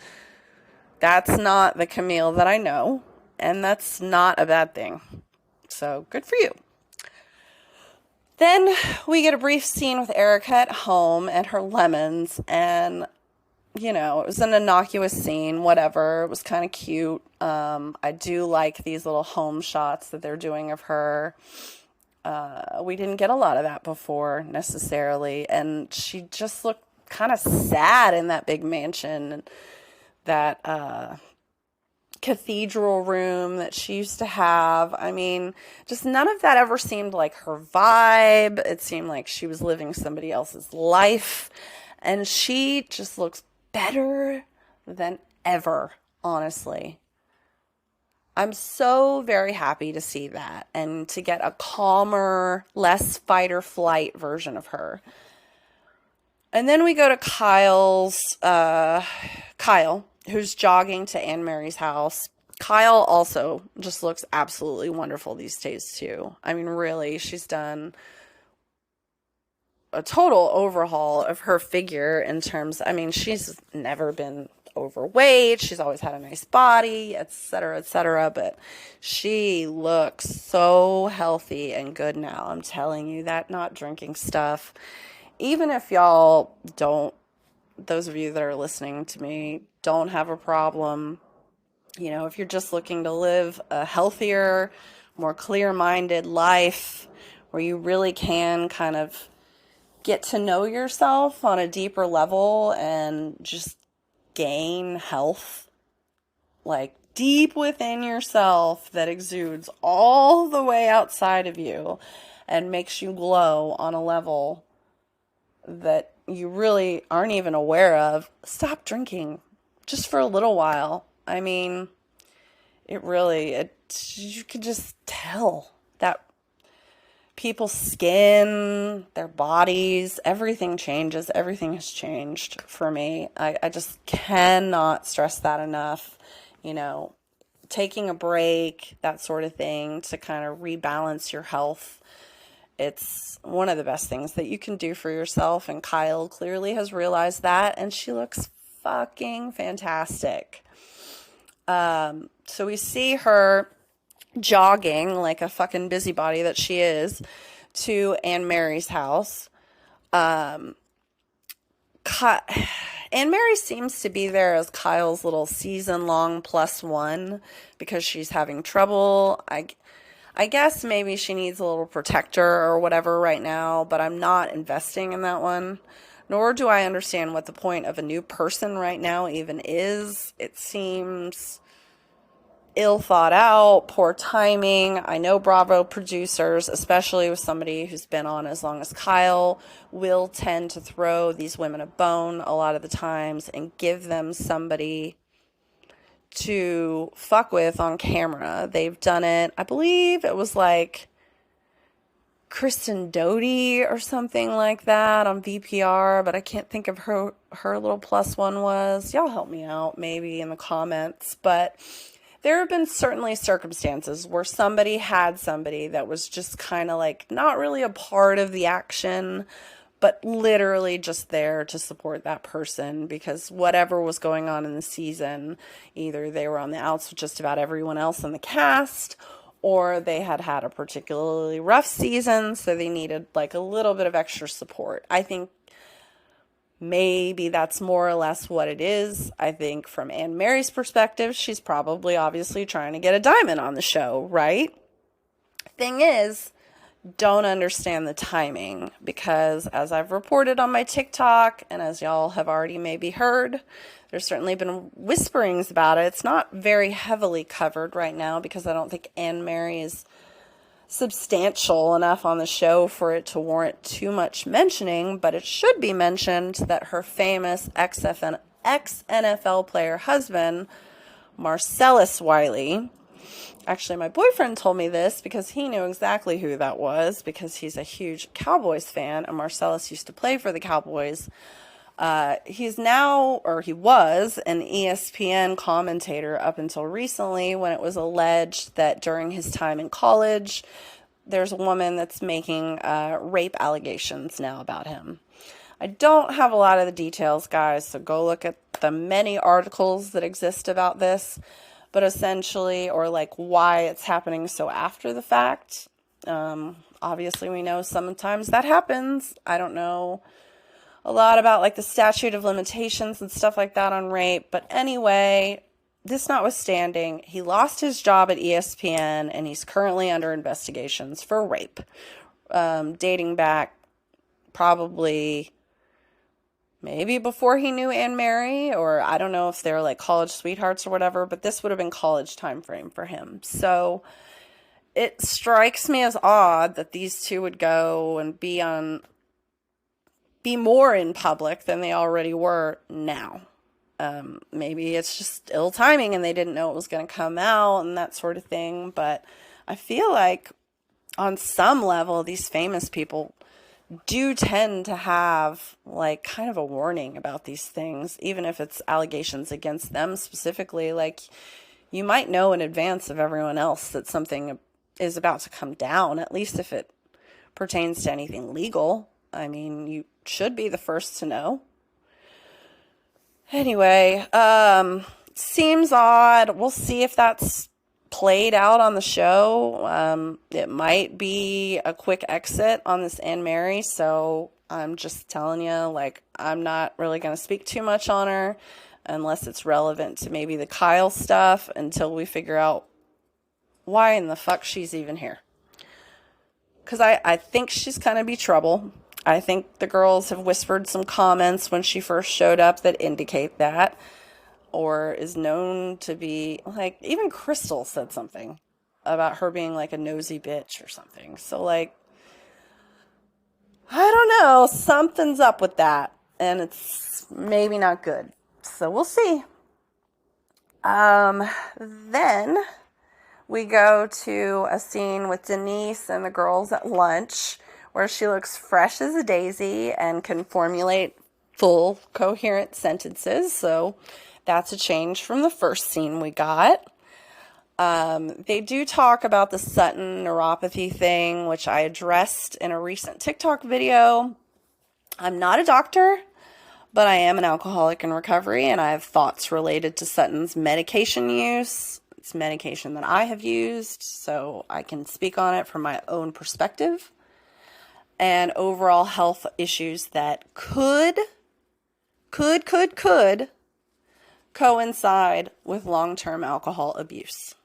that's not the Camille that I know, and that's not a bad thing. So good for you. Then we get a brief scene with Erica at home and her lemons, and, it was an innocuous scene, whatever. It was kind of cute. I do like these little home shots that they're doing of her. We didn't get a lot of that before, necessarily, and she just looked kind of sad in that big mansion, that cathedral room that she used to have. I mean, just none of that ever seemed like her vibe. It seemed like she was living somebody else's life, and she just looks better than ever, honestly. I'm so very happy to see that and to get a calmer, less fight or flight version of her. And then we go to Kyle, who's jogging to Anne Mary's house. Kyle also just looks absolutely wonderful these days, too. I mean, really, she's done a total overhaul of her figure in terms, she's never been overweight. She's always had a nice body, etc., but she looks so healthy and good now. I'm telling you, that not drinking stuff, even if y'all don't, those of you that are listening to me, don't have a problem, if you're just looking to live a healthier, more clear-minded life where you really can kind of get to know yourself on a deeper level and just gain health, like deep within yourself, that exudes all the way outside of you and makes you glow on a level that you really aren't even aware of. Stop drinking just for a little while. You could just tell that people's skin, their bodies, everything changes. Everything has changed for me. I just cannot stress that enough. Taking a break, that sort of thing, to kind of rebalance your health. It's one of the best things that you can do for yourself, and Kyle clearly has realized that, and she looks fucking fantastic. So we see her jogging like a fucking busybody that she is to Anne Mary's house. Anne Mary seems to be there as Kyle's little season-long +1 because she's having trouble. I guess maybe she needs a little protector or whatever right now, but I'm not investing in that one. Nor do I understand what the point of a new person right now even is. It seems ill thought out, poor timing. I know Bravo producers, especially with somebody who's been on as long as Kyle, will tend to throw these women a bone a lot of the times and give them somebody to fuck with on camera. They've done it, I believe it was like Kristen Doty or something like that on VPR, but I can't think of her little +1 was. Y'all help me out maybe in the comments, but there have been certainly circumstances where somebody had somebody that was just kind of like not really a part of the action, but literally just there to support that person because whatever was going on in the season, either they were on the outs with just about everyone else in the cast, or they had had a particularly rough season, so they needed like a little bit of extra support. I think maybe that's more or less what it is. I think from Anne Mary's perspective, she's probably obviously trying to get a diamond on the show, right? Thing is, don't understand the timing because as I've reported on my TikTok and as y'all have already maybe heard, there's certainly been whisperings about it. It's not very heavily covered right now because I don't think Anne Mary is substantial enough on the show for it to warrant too much mentioning, but it should be mentioned that her famous ex-NFL player husband, Marcellus Wiley, actually my boyfriend told me this because he knew exactly who that was because he's a huge Cowboys fan and Marcellus used to play for the Cowboys. He's now, or he was, an ESPN commentator up until recently when it was alleged that during his time in college, there's a woman that's making rape allegations now about him. I don't have a lot of the details, guys, so go look at the many articles that exist about this, but essentially, or like why it's happening so after the fact. Obviously, we know sometimes that happens. I don't know a lot about like the statute of limitations and stuff like that on rape. But anyway, this notwithstanding, he lost his job at ESPN and he's currently under investigations for rape, dating back probably maybe before he knew Anne Mary, or I don't know if they're like college sweethearts or whatever, but this would have been college time frame for him. So it strikes me as odd that these two would go and be more in public than they already were now. Maybe it's just ill timing and they didn't know it was going to come out and that sort of thing. But I feel like on some level, these famous people do tend to have like kind of a warning about these things, even if it's allegations against them specifically. Like you might know in advance of everyone else that something is about to come down, at least if it pertains to anything legal. I mean, you should be the first to know. Anyway, seems odd. We'll see if that's played out on the show. It might be a quick exit on this Anne Mary, so I'm just telling you, like, I'm not really going to speak too much on her unless it's relevant to maybe the Kyle stuff until we figure out why in the fuck she's even here. Because I think she's going to be trouble. I think the girls have whispered some comments when she first showed up that indicate that, or is known to be, like, even Crystal said something about her being, like, a nosy bitch or something. So, like, I don't know, something's up with that, and it's maybe not good. So we'll see. Then we go to a scene with Denise and the girls at lunch, where she looks fresh as a daisy and can formulate full, coherent sentences. So that's a change from the first scene we got. They do talk about the Sutton neuropathy thing, which I addressed in a recent TikTok video. I'm not a doctor, but I am an alcoholic in recovery, and I have thoughts related to Sutton's medication use. It's medication that I have used, so I can speak on it from my own perspective. And overall health issues that could could coincide with long-term alcohol abuse.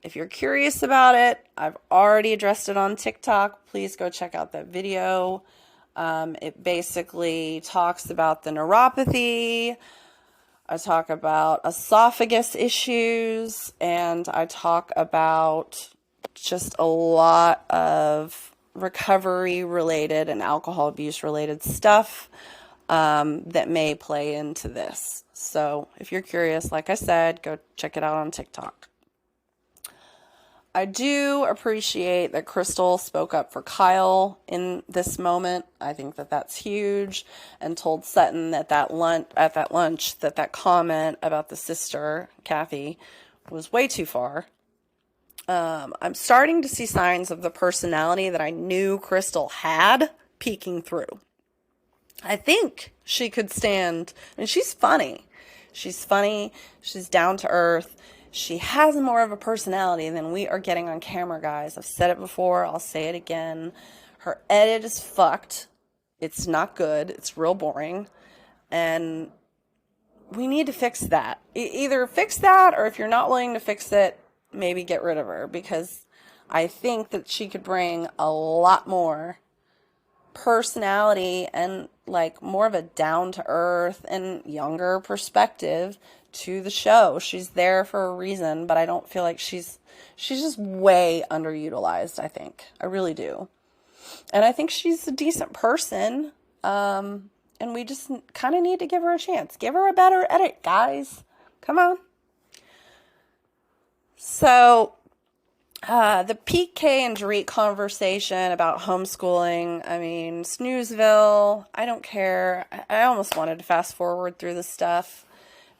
If you're curious about it, I've already addressed it on TikTok. Please go check out that video. It basically talks about the neuropathy. I talk about esophagus issues, and I talk about just a lot of recovery related and alcohol abuse related stuff that may play into this. So if you're curious, like I said, go check it out on TikTok. I do appreciate that Crystal spoke up for Kyle in this moment. I think that that's huge, and told Sutton that that comment about the sister, Kathy, was way too far. I'm starting to see signs of the personality that I knew Crystal had peeking through. I think she could stand, I mean, she's funny. She's down to earth. She has more of a personality than we are getting on camera, guys. I've said it before. I'll say it again. Her edit is fucked. It's not good. It's real boring. And we need to fix that. Either fix that, or if you're not willing to fix it, maybe get rid of her. Because I think that she could bring a lot more personality and like more of a down-to-earth and younger perspective to the show. She's there for a reason, but I don't feel like she's just way underutilized, I think. I really do. And I think she's a decent person, and we just kind of need to give her a chance. Give her a better edit, guys. Come on. So, the PK and Dorit conversation about homeschooling, I mean, Snoozeville, I don't care. I almost wanted to fast forward through this stuff.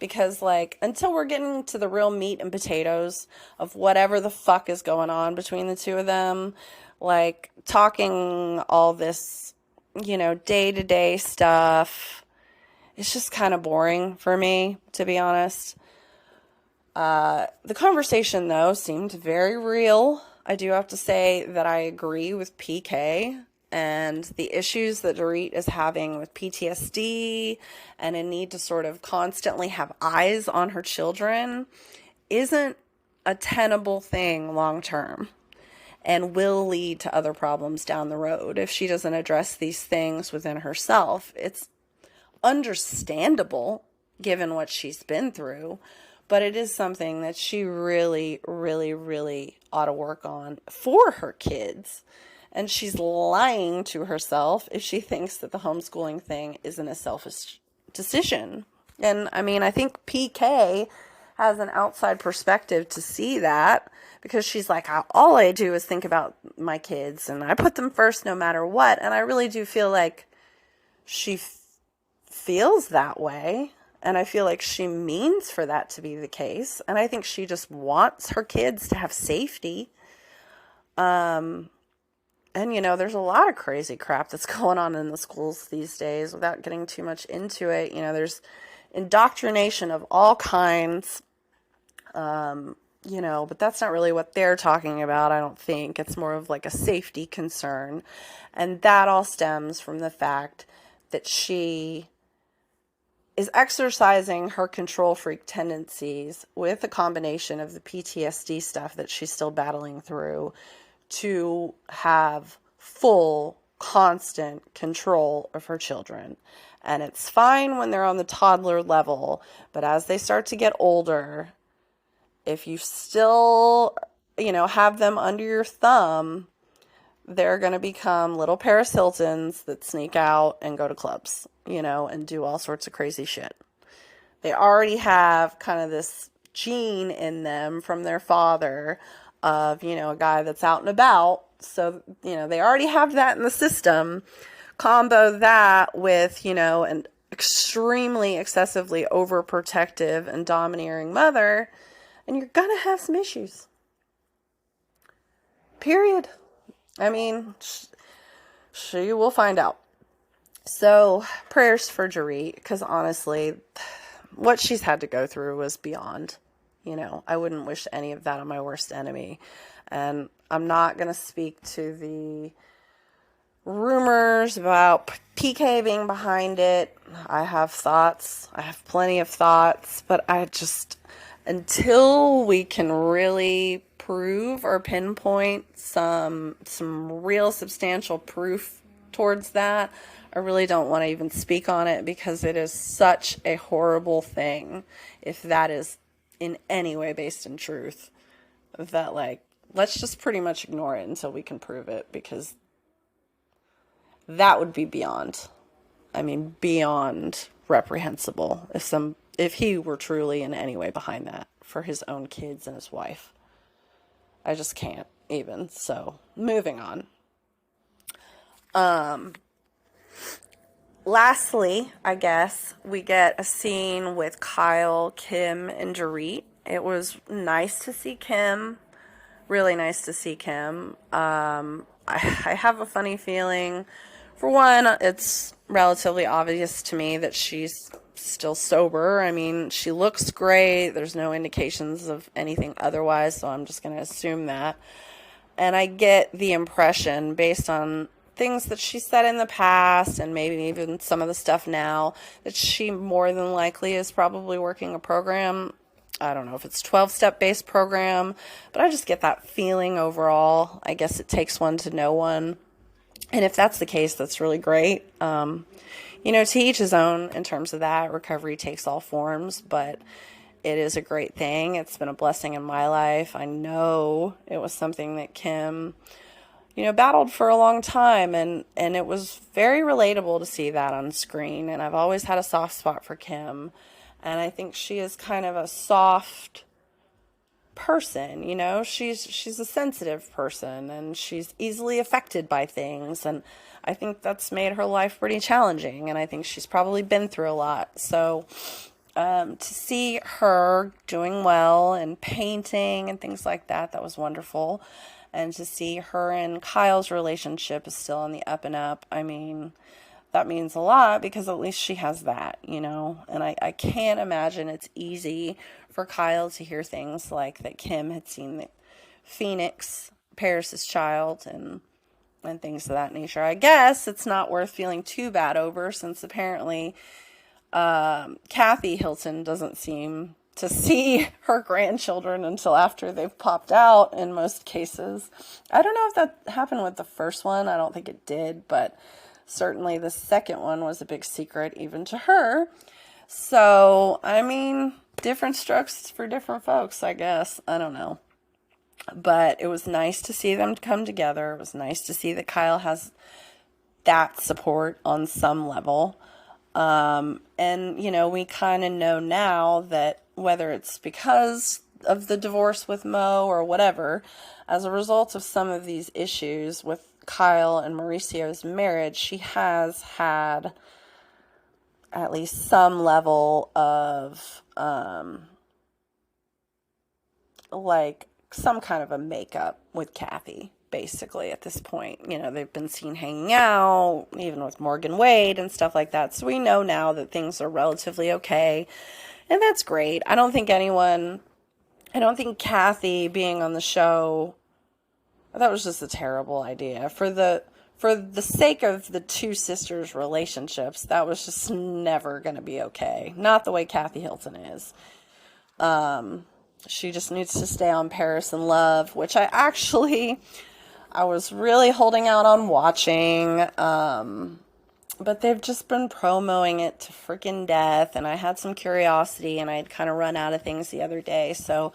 Because, like, until we're getting to the real meat and potatoes of whatever the fuck is going on between the two of them, like, talking all this, day-to-day stuff, it's just kind of boring for me, to be honest. The conversation, though, seemed very real. I do have to say that I agree with PK and the issues that Dorit is having with PTSD and a need to sort of constantly have eyes on her children isn't a tenable thing long term, and will lead to other problems down the road if she doesn't address these things within herself. It's understandable given what she's been through, but it is something that she really, really, really ought to work on for her kids. And she's lying to herself if she thinks that the homeschooling thing isn't a selfish decision. And I mean, I think PK has an outside perspective to see that, because she's like, all I do is think about my kids and I put them first no matter what. And I really do feel like she feels that way. And I feel like she means for that to be the case. And I think she just wants her kids to have safety. And, there's a lot of crazy crap that's going on in the schools these days without getting too much into it. There's indoctrination of all kinds, but that's not really what they're talking about, I don't think. It's more of like a safety concern. And that all stems from the fact that she is exercising her control freak tendencies with a combination of the PTSD stuff that she's still battling through to have full, constant control of her children. And it's fine when they're on the toddler level, but as they start to get older, if you still, have them under your thumb, they're going to become little Paris Hiltons that sneak out and go to clubs, and do all sorts of crazy shit. They already have kind of this gene in them from their father of, a guy that's out and about. So, they already have that in the system. Combo that with, an extremely excessively overprotective and domineering mother, and you're going to have some issues. Period. I mean, she will find out. So, prayers for Dorit, because honestly, what she's had to go through was beyond. I wouldn't wish any of that on my worst enemy. And I'm not going to speak to the rumors about PK being behind it. I have thoughts. I have plenty of thoughts, but until we can really prove or pinpoint some real substantial proof towards that, I really don't want to even speak on it, because it is such a horrible thing if that is in any way based in truth, that, like, let's just pretty much ignore it until we can prove it, because that would be beyond reprehensible if he were truly in any way behind that for his own kids and his wife. I just can't even. So, moving on. Lastly, I guess, we get a scene with Kyle, Kim, and Dorit. It was nice to see Kim. Really nice to see Kim. I have a funny feeling. For one, it's relatively obvious to me that she's still sober. I mean, she looks great. There's no indications of anything otherwise, so I'm just going to assume that. And I get the impression, based on things that she said in the past, and maybe even some of the stuff now, that she more than likely is probably working a program. I don't know if it's 12-step based program, but I just get that feeling overall. I guess it takes one to know one. And if that's the case, that's really great. To each his own in terms of that. Recovery takes all forms, but it is a great thing. It's been a blessing in my life. I know it was something that Kim, battled for a long time, and it was very relatable to see that on screen. And I've always had a soft spot for Kim, and I think she is kind of a soft person, she's a sensitive person, and she's easily affected by things, and I think that's made her life pretty challenging, and I think she's probably been through a lot. So to see her doing well and painting and things like that, that was wonderful. And to see her and Kyle's relationship is still on the up and up, I mean, that means a lot, because at least she has that, and I can't imagine it's easy for Kyle to hear things like that Kim had seen that Phoenix, Paris's child, and things of that nature. I guess it's not worth feeling too bad over, since apparently Kathy Hilton doesn't seem to see her grandchildren until after they've popped out in most cases. I don't know if that happened with the first one. I don't think it did, but certainly the second one was a big secret even to her. So, I mean, different strokes for different folks, I guess. I don't know. But it was nice to see them come together. It was nice to see that Kyle has that support on some level. And, we kind of know now that whether it's because of the divorce with Mo or whatever, as a result of some of these issues with Kyle and Mauricio's marriage, she has had at least some level of, some kind of a makeup with Kathy, basically, at this point. They've been seen hanging out, even with Morgan Wade and stuff like that. So we know now that things are relatively okay. And that's great. I don't think Kathy being on the show, that was just a terrible idea. For the sake of the two sisters' relationships, that was just never going to be okay. Not the way Kathy Hilton is. She just needs to stay on Paris in Love, which I was really holding out on watching. But they've just been promoting it to freaking death, and I had some curiosity, and I'd kind of run out of things the other day, so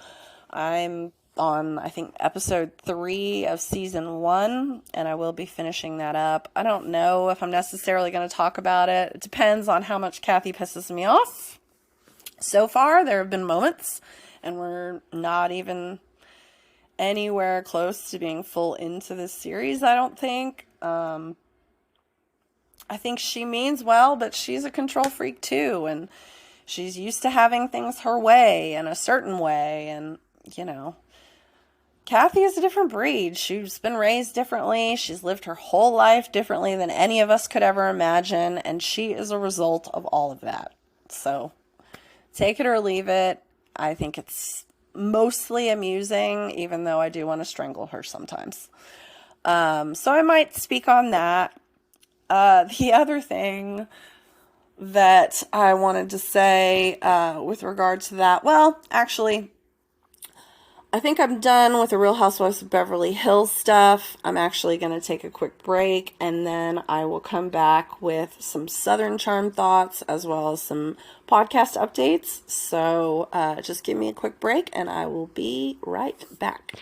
I'm on, I think, episode 3 of season 1, and I will be finishing that up. I don't know if I'm necessarily going to talk about it. It depends on how much Kathy pisses me off. So far, there have been moments, and we're not even anywhere close to being full into this series, I don't think. I think she means well, but she's a control freak too, and she's used to having things her way and a certain way, and, Kathy is a different breed. She's been raised differently. She's lived her whole life differently than any of us could ever imagine, and she is a result of all of that. So, take it or leave it. I think it's mostly amusing, even though I do want to strangle her sometimes. So I might speak on that The other thing that I wanted to say with regard to that, well, actually, I think I'm done with the Real Housewives of Beverly Hills stuff. I'm actually going to take a quick break, and then I will come back with some Southern Charm thoughts as well as some podcast updates. So just give me a quick break, and I will be right back.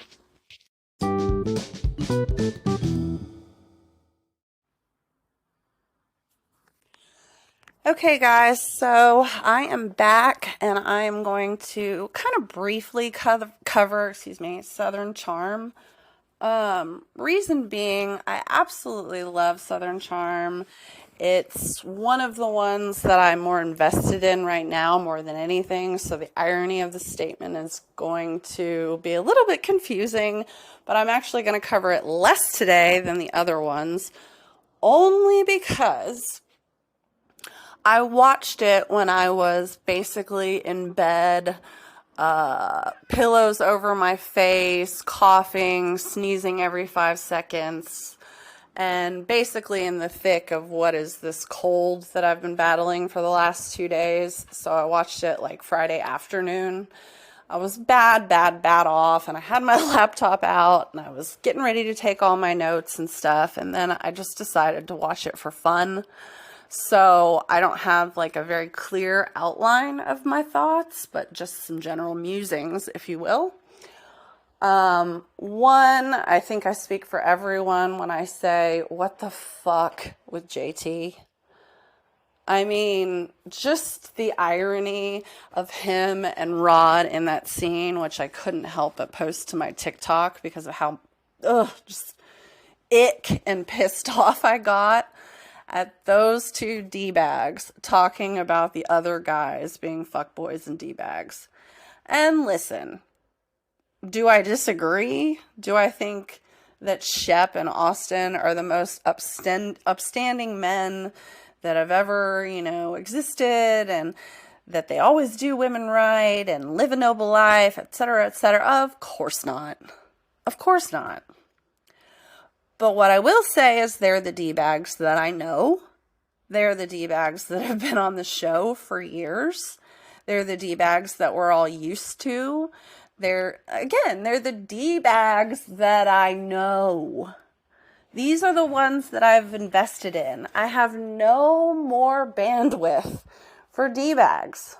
Okay, guys, so I am back, and I am going to kind of briefly cover Southern Charm. Reason being, I absolutely love Southern Charm. It's one of the ones that I'm more invested in right now more than anything, so the irony of the statement is going to be a little bit confusing, but I'm actually going to cover it less today than the other ones, only because I watched it when I was basically in bed, pillows over my face, coughing, sneezing every 5 seconds, and basically in the thick of what is this cold that I've been battling for the last 2 days. So I watched it like Friday afternoon. I was bad off, and I had my laptop out, and I was getting ready to take all my notes and stuff, and then I just decided to watch it for fun. So I don't have like a very clear outline of my thoughts, but just some general musings, if you will. One, I think I speak for everyone when I say, what the fuck with JT? I mean, just the irony of him and Rod in that scene, which I couldn't help but post to my TikTok because of how, just ick and pissed off I got at those two D-bags talking about the other guys being fuckboys and D-bags. And listen, do I disagree? Do I think that Shep and Austin are the most upstanding men that have ever, existed, and that they always do women right and live a noble life, etc., etc.? Of course not. Of course not. But what I will say is they're the D-bags that I know. They're the D-bags that have been on the show for years. They're the D-bags that we're all used to. They're the D-bags that I know. These are the ones that I've invested in. I have no more bandwidth for D-bags.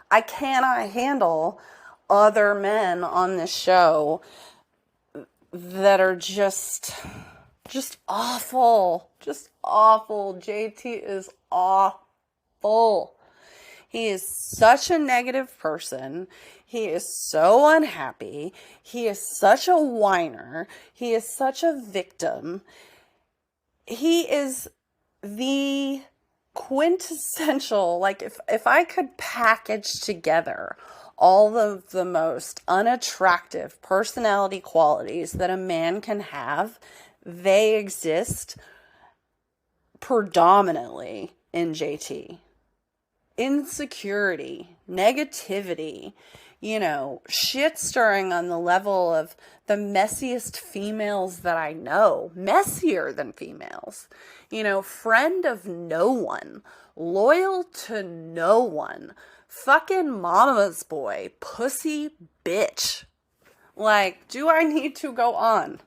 I cannot handle other men on this show that are just awful. Just awful. JT is awful. He is such a negative person. He is so unhappy. He is such a whiner. He is such a victim. He is the quintessential, like if I could package together all of the most unattractive personality qualities that a man can have, they exist predominantly in JT. Insecurity, negativity, shit stirring on the level of the messiest females that I know, messier than females, friend of no one, loyal to no one, fucking mama's boy, pussy bitch. Like, do I need to go on?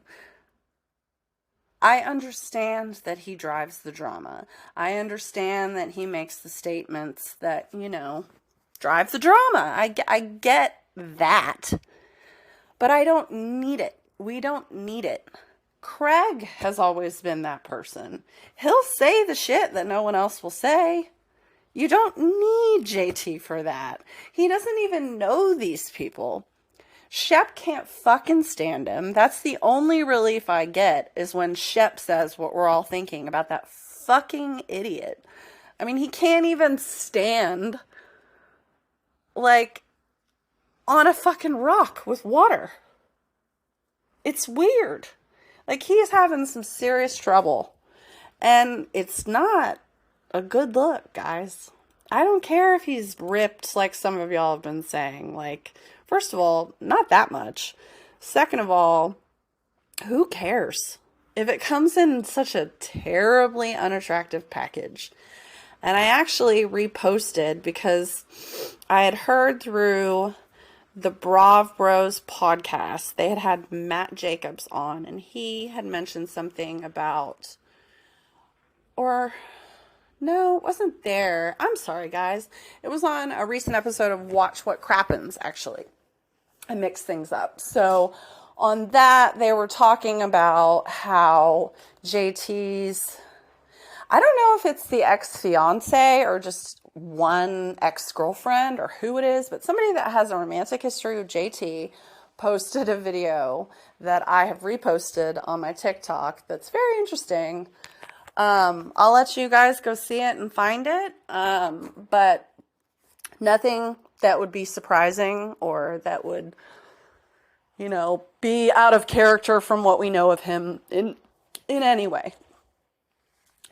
I understand that he drives the drama. I understand that he makes the statements that, drive the drama. I get that. But I don't need it. We don't need it. Craig has always been that person. He'll say the shit that no one else will say. You don't need JT for that. He doesn't even know these people. Shep can't fucking stand him. That's the only relief I get, is when Shep says what we're all thinking about that fucking idiot. I mean, he can't even stand, like, on a fucking rock with water. It's weird. Like, he's having some serious trouble. And it's not a good look, guys. I don't care if he's ripped like some of y'all have been saying. Like, first of all, not that much. Second of all, who cares? if it comes in such a terribly unattractive package. And I actually reposted because I had heard through the Brav Bros podcast, they had Matt Jacobs on, and he had mentioned something about, or no, it wasn't there. I'm sorry, guys. It was on a recent episode of Watch What Crappens, actually. I mixed things up. So on that, they were talking about how JT's, I don't know if it's the ex-fiance or just one ex-girlfriend or who it is, but somebody that has a romantic history with JT posted a video that I have reposted on my TikTok that's very interesting. I'll let you guys go see it and find it, but nothing that would be surprising or that would, be out of character from what we know of him in any way.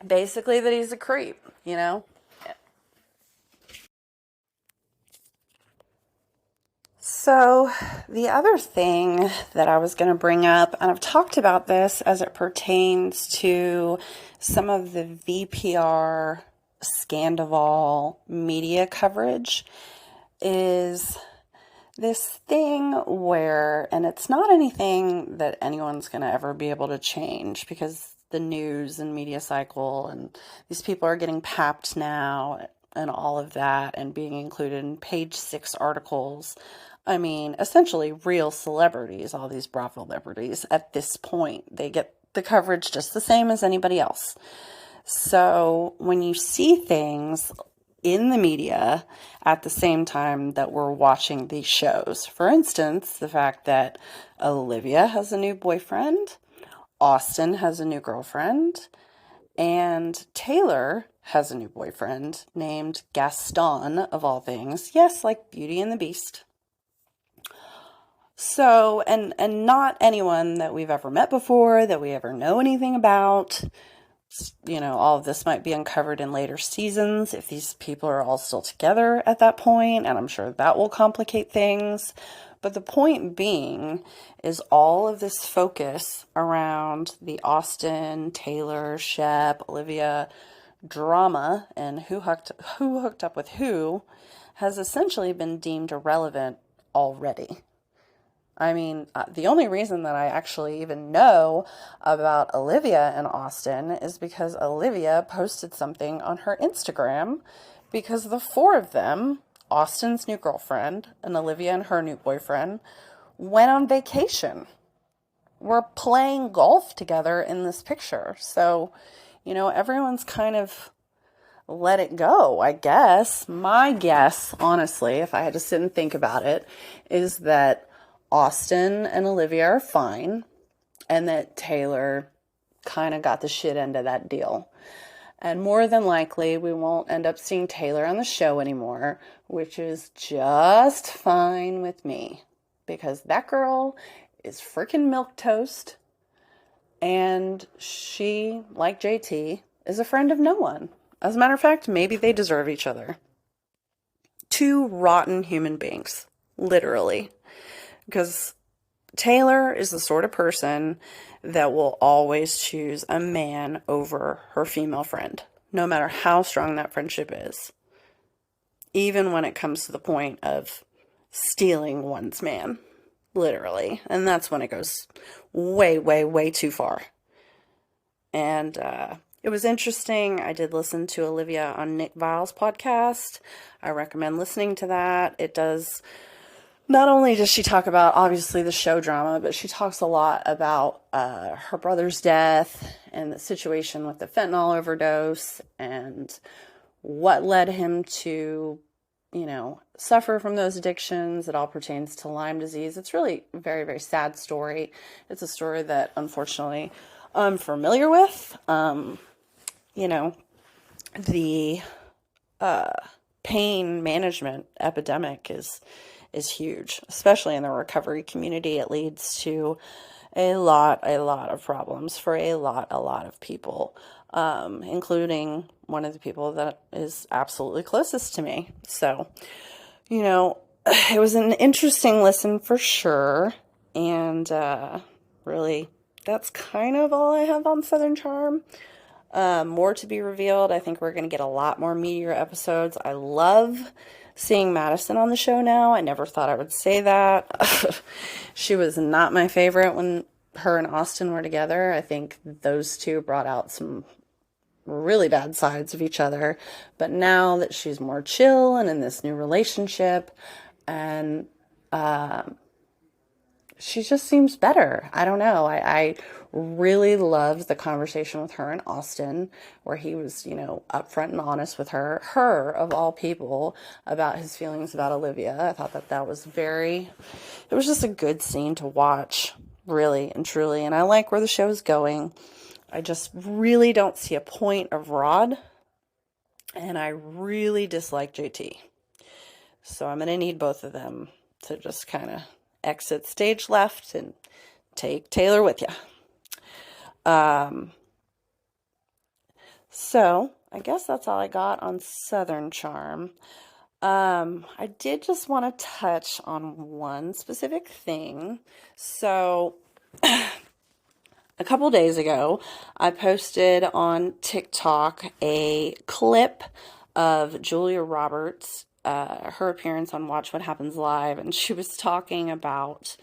Basically that he's a creep, So the other thing that I was going to bring up, and I've talked about this as it pertains to some of the VPR Scandival media coverage, is this thing where, and it's not anything that anyone's going to ever be able to change because the news and media cycle and these people are getting papped now and all of that and being included in page 6 articles. I mean, essentially real celebrities, all these Bravo celebrities at this point, they get the coverage just the same as anybody else. So when you see things in the media at the same time that we're watching these shows, for instance, the fact that Olivia has a new boyfriend, Austin has a new girlfriend, and Taylor has a new boyfriend named Gaston, of all things. Yes, like Beauty and the Beast. So, and not anyone that we've ever met before, that we ever know anything about. All of this might be uncovered in later seasons if these people are all still together at that point, and I'm sure that will complicate things. But the point being is all of this focus around the Austin, Taylor, Shep, Olivia drama and who hooked up with who has essentially been deemed irrelevant already. I mean, the only reason that I actually even know about Olivia and Austin is because Olivia posted something on her Instagram because the four of them, Austin's new girlfriend and Olivia and her new boyfriend, went on vacation. We're playing golf together in this picture. So, everyone's kind of let it go, I guess. My guess, honestly, if I had to sit and think about it, is that Austin and Olivia are fine, and that Taylor kind of got the shit end of that deal. And more than likely, we won't end up seeing Taylor on the show anymore, which is just fine with me, because that girl is freaking milquetoast, and she, like JT, is a friend of no one. As a matter of fact, maybe they deserve each other. Two rotten human beings, literally. Because Taylor is the sort of person that will always choose a man over her female friend, no matter how strong that friendship is. Even when it comes to the point of stealing one's man, literally. And that's when it goes way, way, way too far. And it was interesting. I did listen to Olivia on Nick Vile's podcast. I recommend listening to that. It does... Not only does she talk about, obviously, the show drama, but she talks a lot about her brother's death and the situation with the fentanyl overdose and what led him to, suffer from those addictions. It all pertains to Lyme disease. It's really a very, very sad story. It's a story that, unfortunately, I'm familiar with. The pain management epidemic is huge, especially in the recovery community. It leads to a lot of problems for a lot of people, including one of the people that is absolutely closest to me. So, it was an interesting listen for sure, and really that's kind of all I have on Southern Charm. More to be revealed. I think we're going to get a lot more meatier episodes. I love seeing Madison on the show now. I never thought I would say that. She was not my favorite when her and Austin were together. I think those two brought out some really bad sides of each other. But now that she's more chill and in this new relationship, and she just seems better. I don't know. I really loved the conversation with her and Austin, where he was, upfront and honest with her of all people, about his feelings about Olivia. I thought that was it was just a good scene to watch, really and truly. And I like where the show's going. I just really don't see a point of Rod, and I really dislike JT. So I'm going to need both of them to just kind of exit stage left and take Taylor with you. So I guess that's all I got on Southern Charm. I did just want to touch on one specific thing. So a couple days ago, I posted on TikTok a clip of Julia Roberts, her appearance on Watch What Happens Live, and she was talking about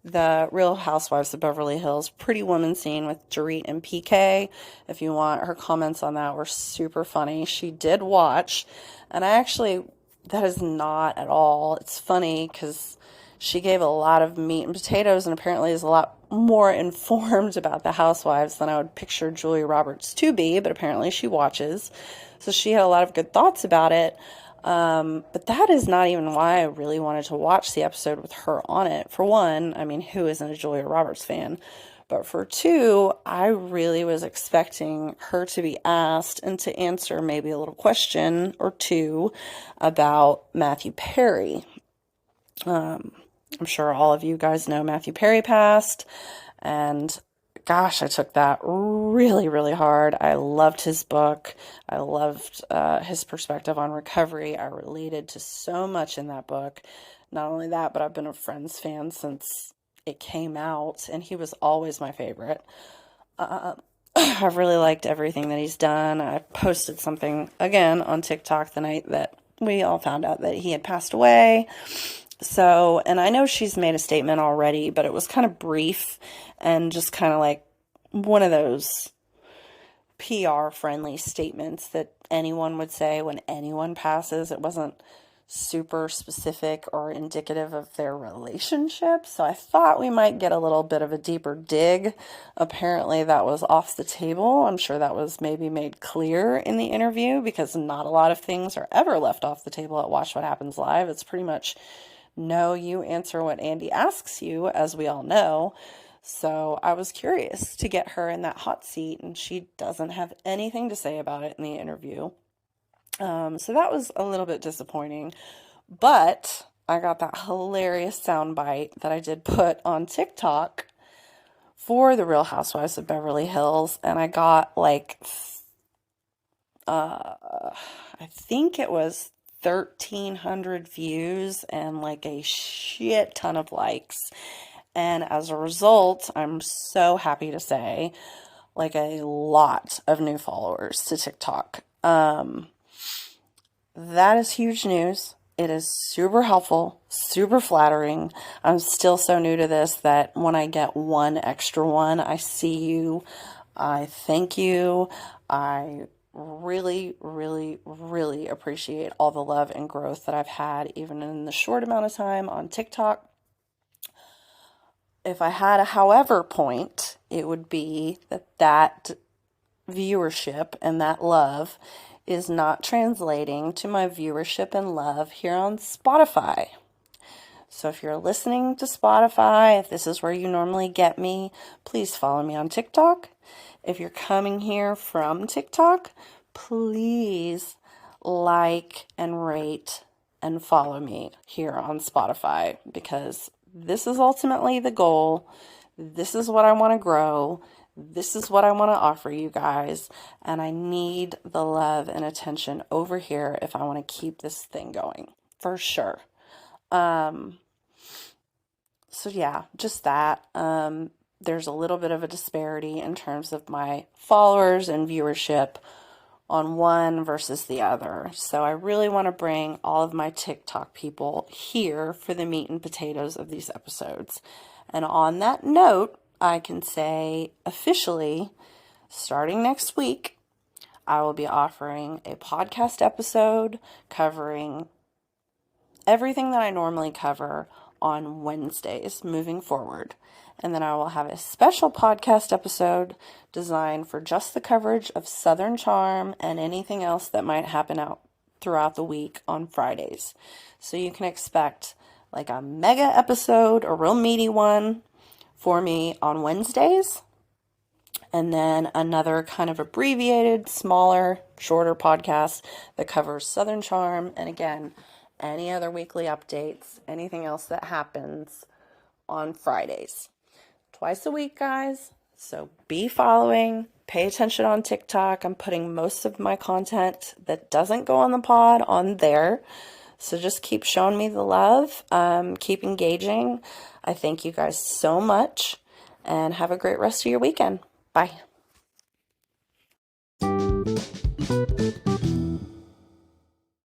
the Real Housewives of Beverly Hills Pretty Woman scene with Dorit and PK. If you want, her comments on that were super funny. She did watch, and that is not at all. It's funny because she gave a lot of meat and potatoes and apparently is a lot more informed about the housewives than I would picture Julia Roberts to be, but apparently she watches. So she had a lot of good thoughts about it. But that is not even why I really wanted to watch the episode with her on it. For one, I mean, who isn't a Julia Roberts fan? But for two, I really was expecting her to be asked and to answer maybe a little question or two about Matthew Perry. I'm sure all of you guys know Matthew Perry passed, and gosh, I took that really, really hard. I loved his book. I loved his perspective on recovery. I related to so much in that book. Not only that, but I've been a Friends fan since it came out, and he was always my favorite. I've really liked everything that he's done. I posted something again on TikTok the night that we all found out that he had passed away. So, and I know she's made a statement already, but it was kind of brief and just kind of like one of those PR-friendly statements that anyone would say when anyone passes. It wasn't super specific or indicative of their relationship. So I thought we might get a little bit of a deeper dig. Apparently that was off the table. I'm sure that was maybe made clear in the interview, because not a lot of things are ever left off the table at Watch What Happens Live. It's pretty much, no, you answer what Andy asks you, as we all know. So I was curious to get her in that hot seat, and she doesn't have anything to say about it in the interview. So that was a little bit disappointing, but I got that hilarious soundbite that I did put on TikTok for the Real Housewives of Beverly Hills, and I got I think it was 1,300 views and like a shit ton of likes. And as a result, I'm so happy to say, like, a lot of new followers to TikTok. That is huge news. It is super helpful, super flattering. I'm still so new to this that when I get one extra one, I see you, I thank you. I really, really, really appreciate all the love and growth that I've had, even in the short amount of time on TikTok. If I had a however point, it would be that viewership and that love is not translating to my viewership and love here on Spotify. So if you're listening to Spotify, if this is where you normally get me, please follow me on TikTok. If you're coming here from TikTok, please like and rate and follow me here on Spotify, because this is ultimately the goal. This is what I want to grow. This is what I want to offer you guys. And I need the love and attention over here if I want to keep this thing going, for sure. So yeah, just that. there's a little bit of a disparity in terms of my followers and viewership on one versus the other. So I really want to bring all of my TikTok people here for the meat and potatoes of these episodes. And on that note, I can say officially, starting next week, I will be offering a podcast episode covering everything that I normally cover on Wednesdays moving forward. And then I will have a special podcast episode designed for just the coverage of Southern Charm and anything else that might happen out throughout the week on Fridays. So you can expect like a mega episode, a real meaty one for me on Wednesdays. And then another kind of abbreviated, smaller, shorter podcast that covers Southern Charm. And again, any other weekly updates, anything else that happens on Fridays. Twice a week, guys. So be following, pay attention on TikTok. I'm putting most of my content that doesn't go on the pod on there. So just keep showing me the love. Keep engaging. I thank you guys so much and have a great rest of your weekend. Bye.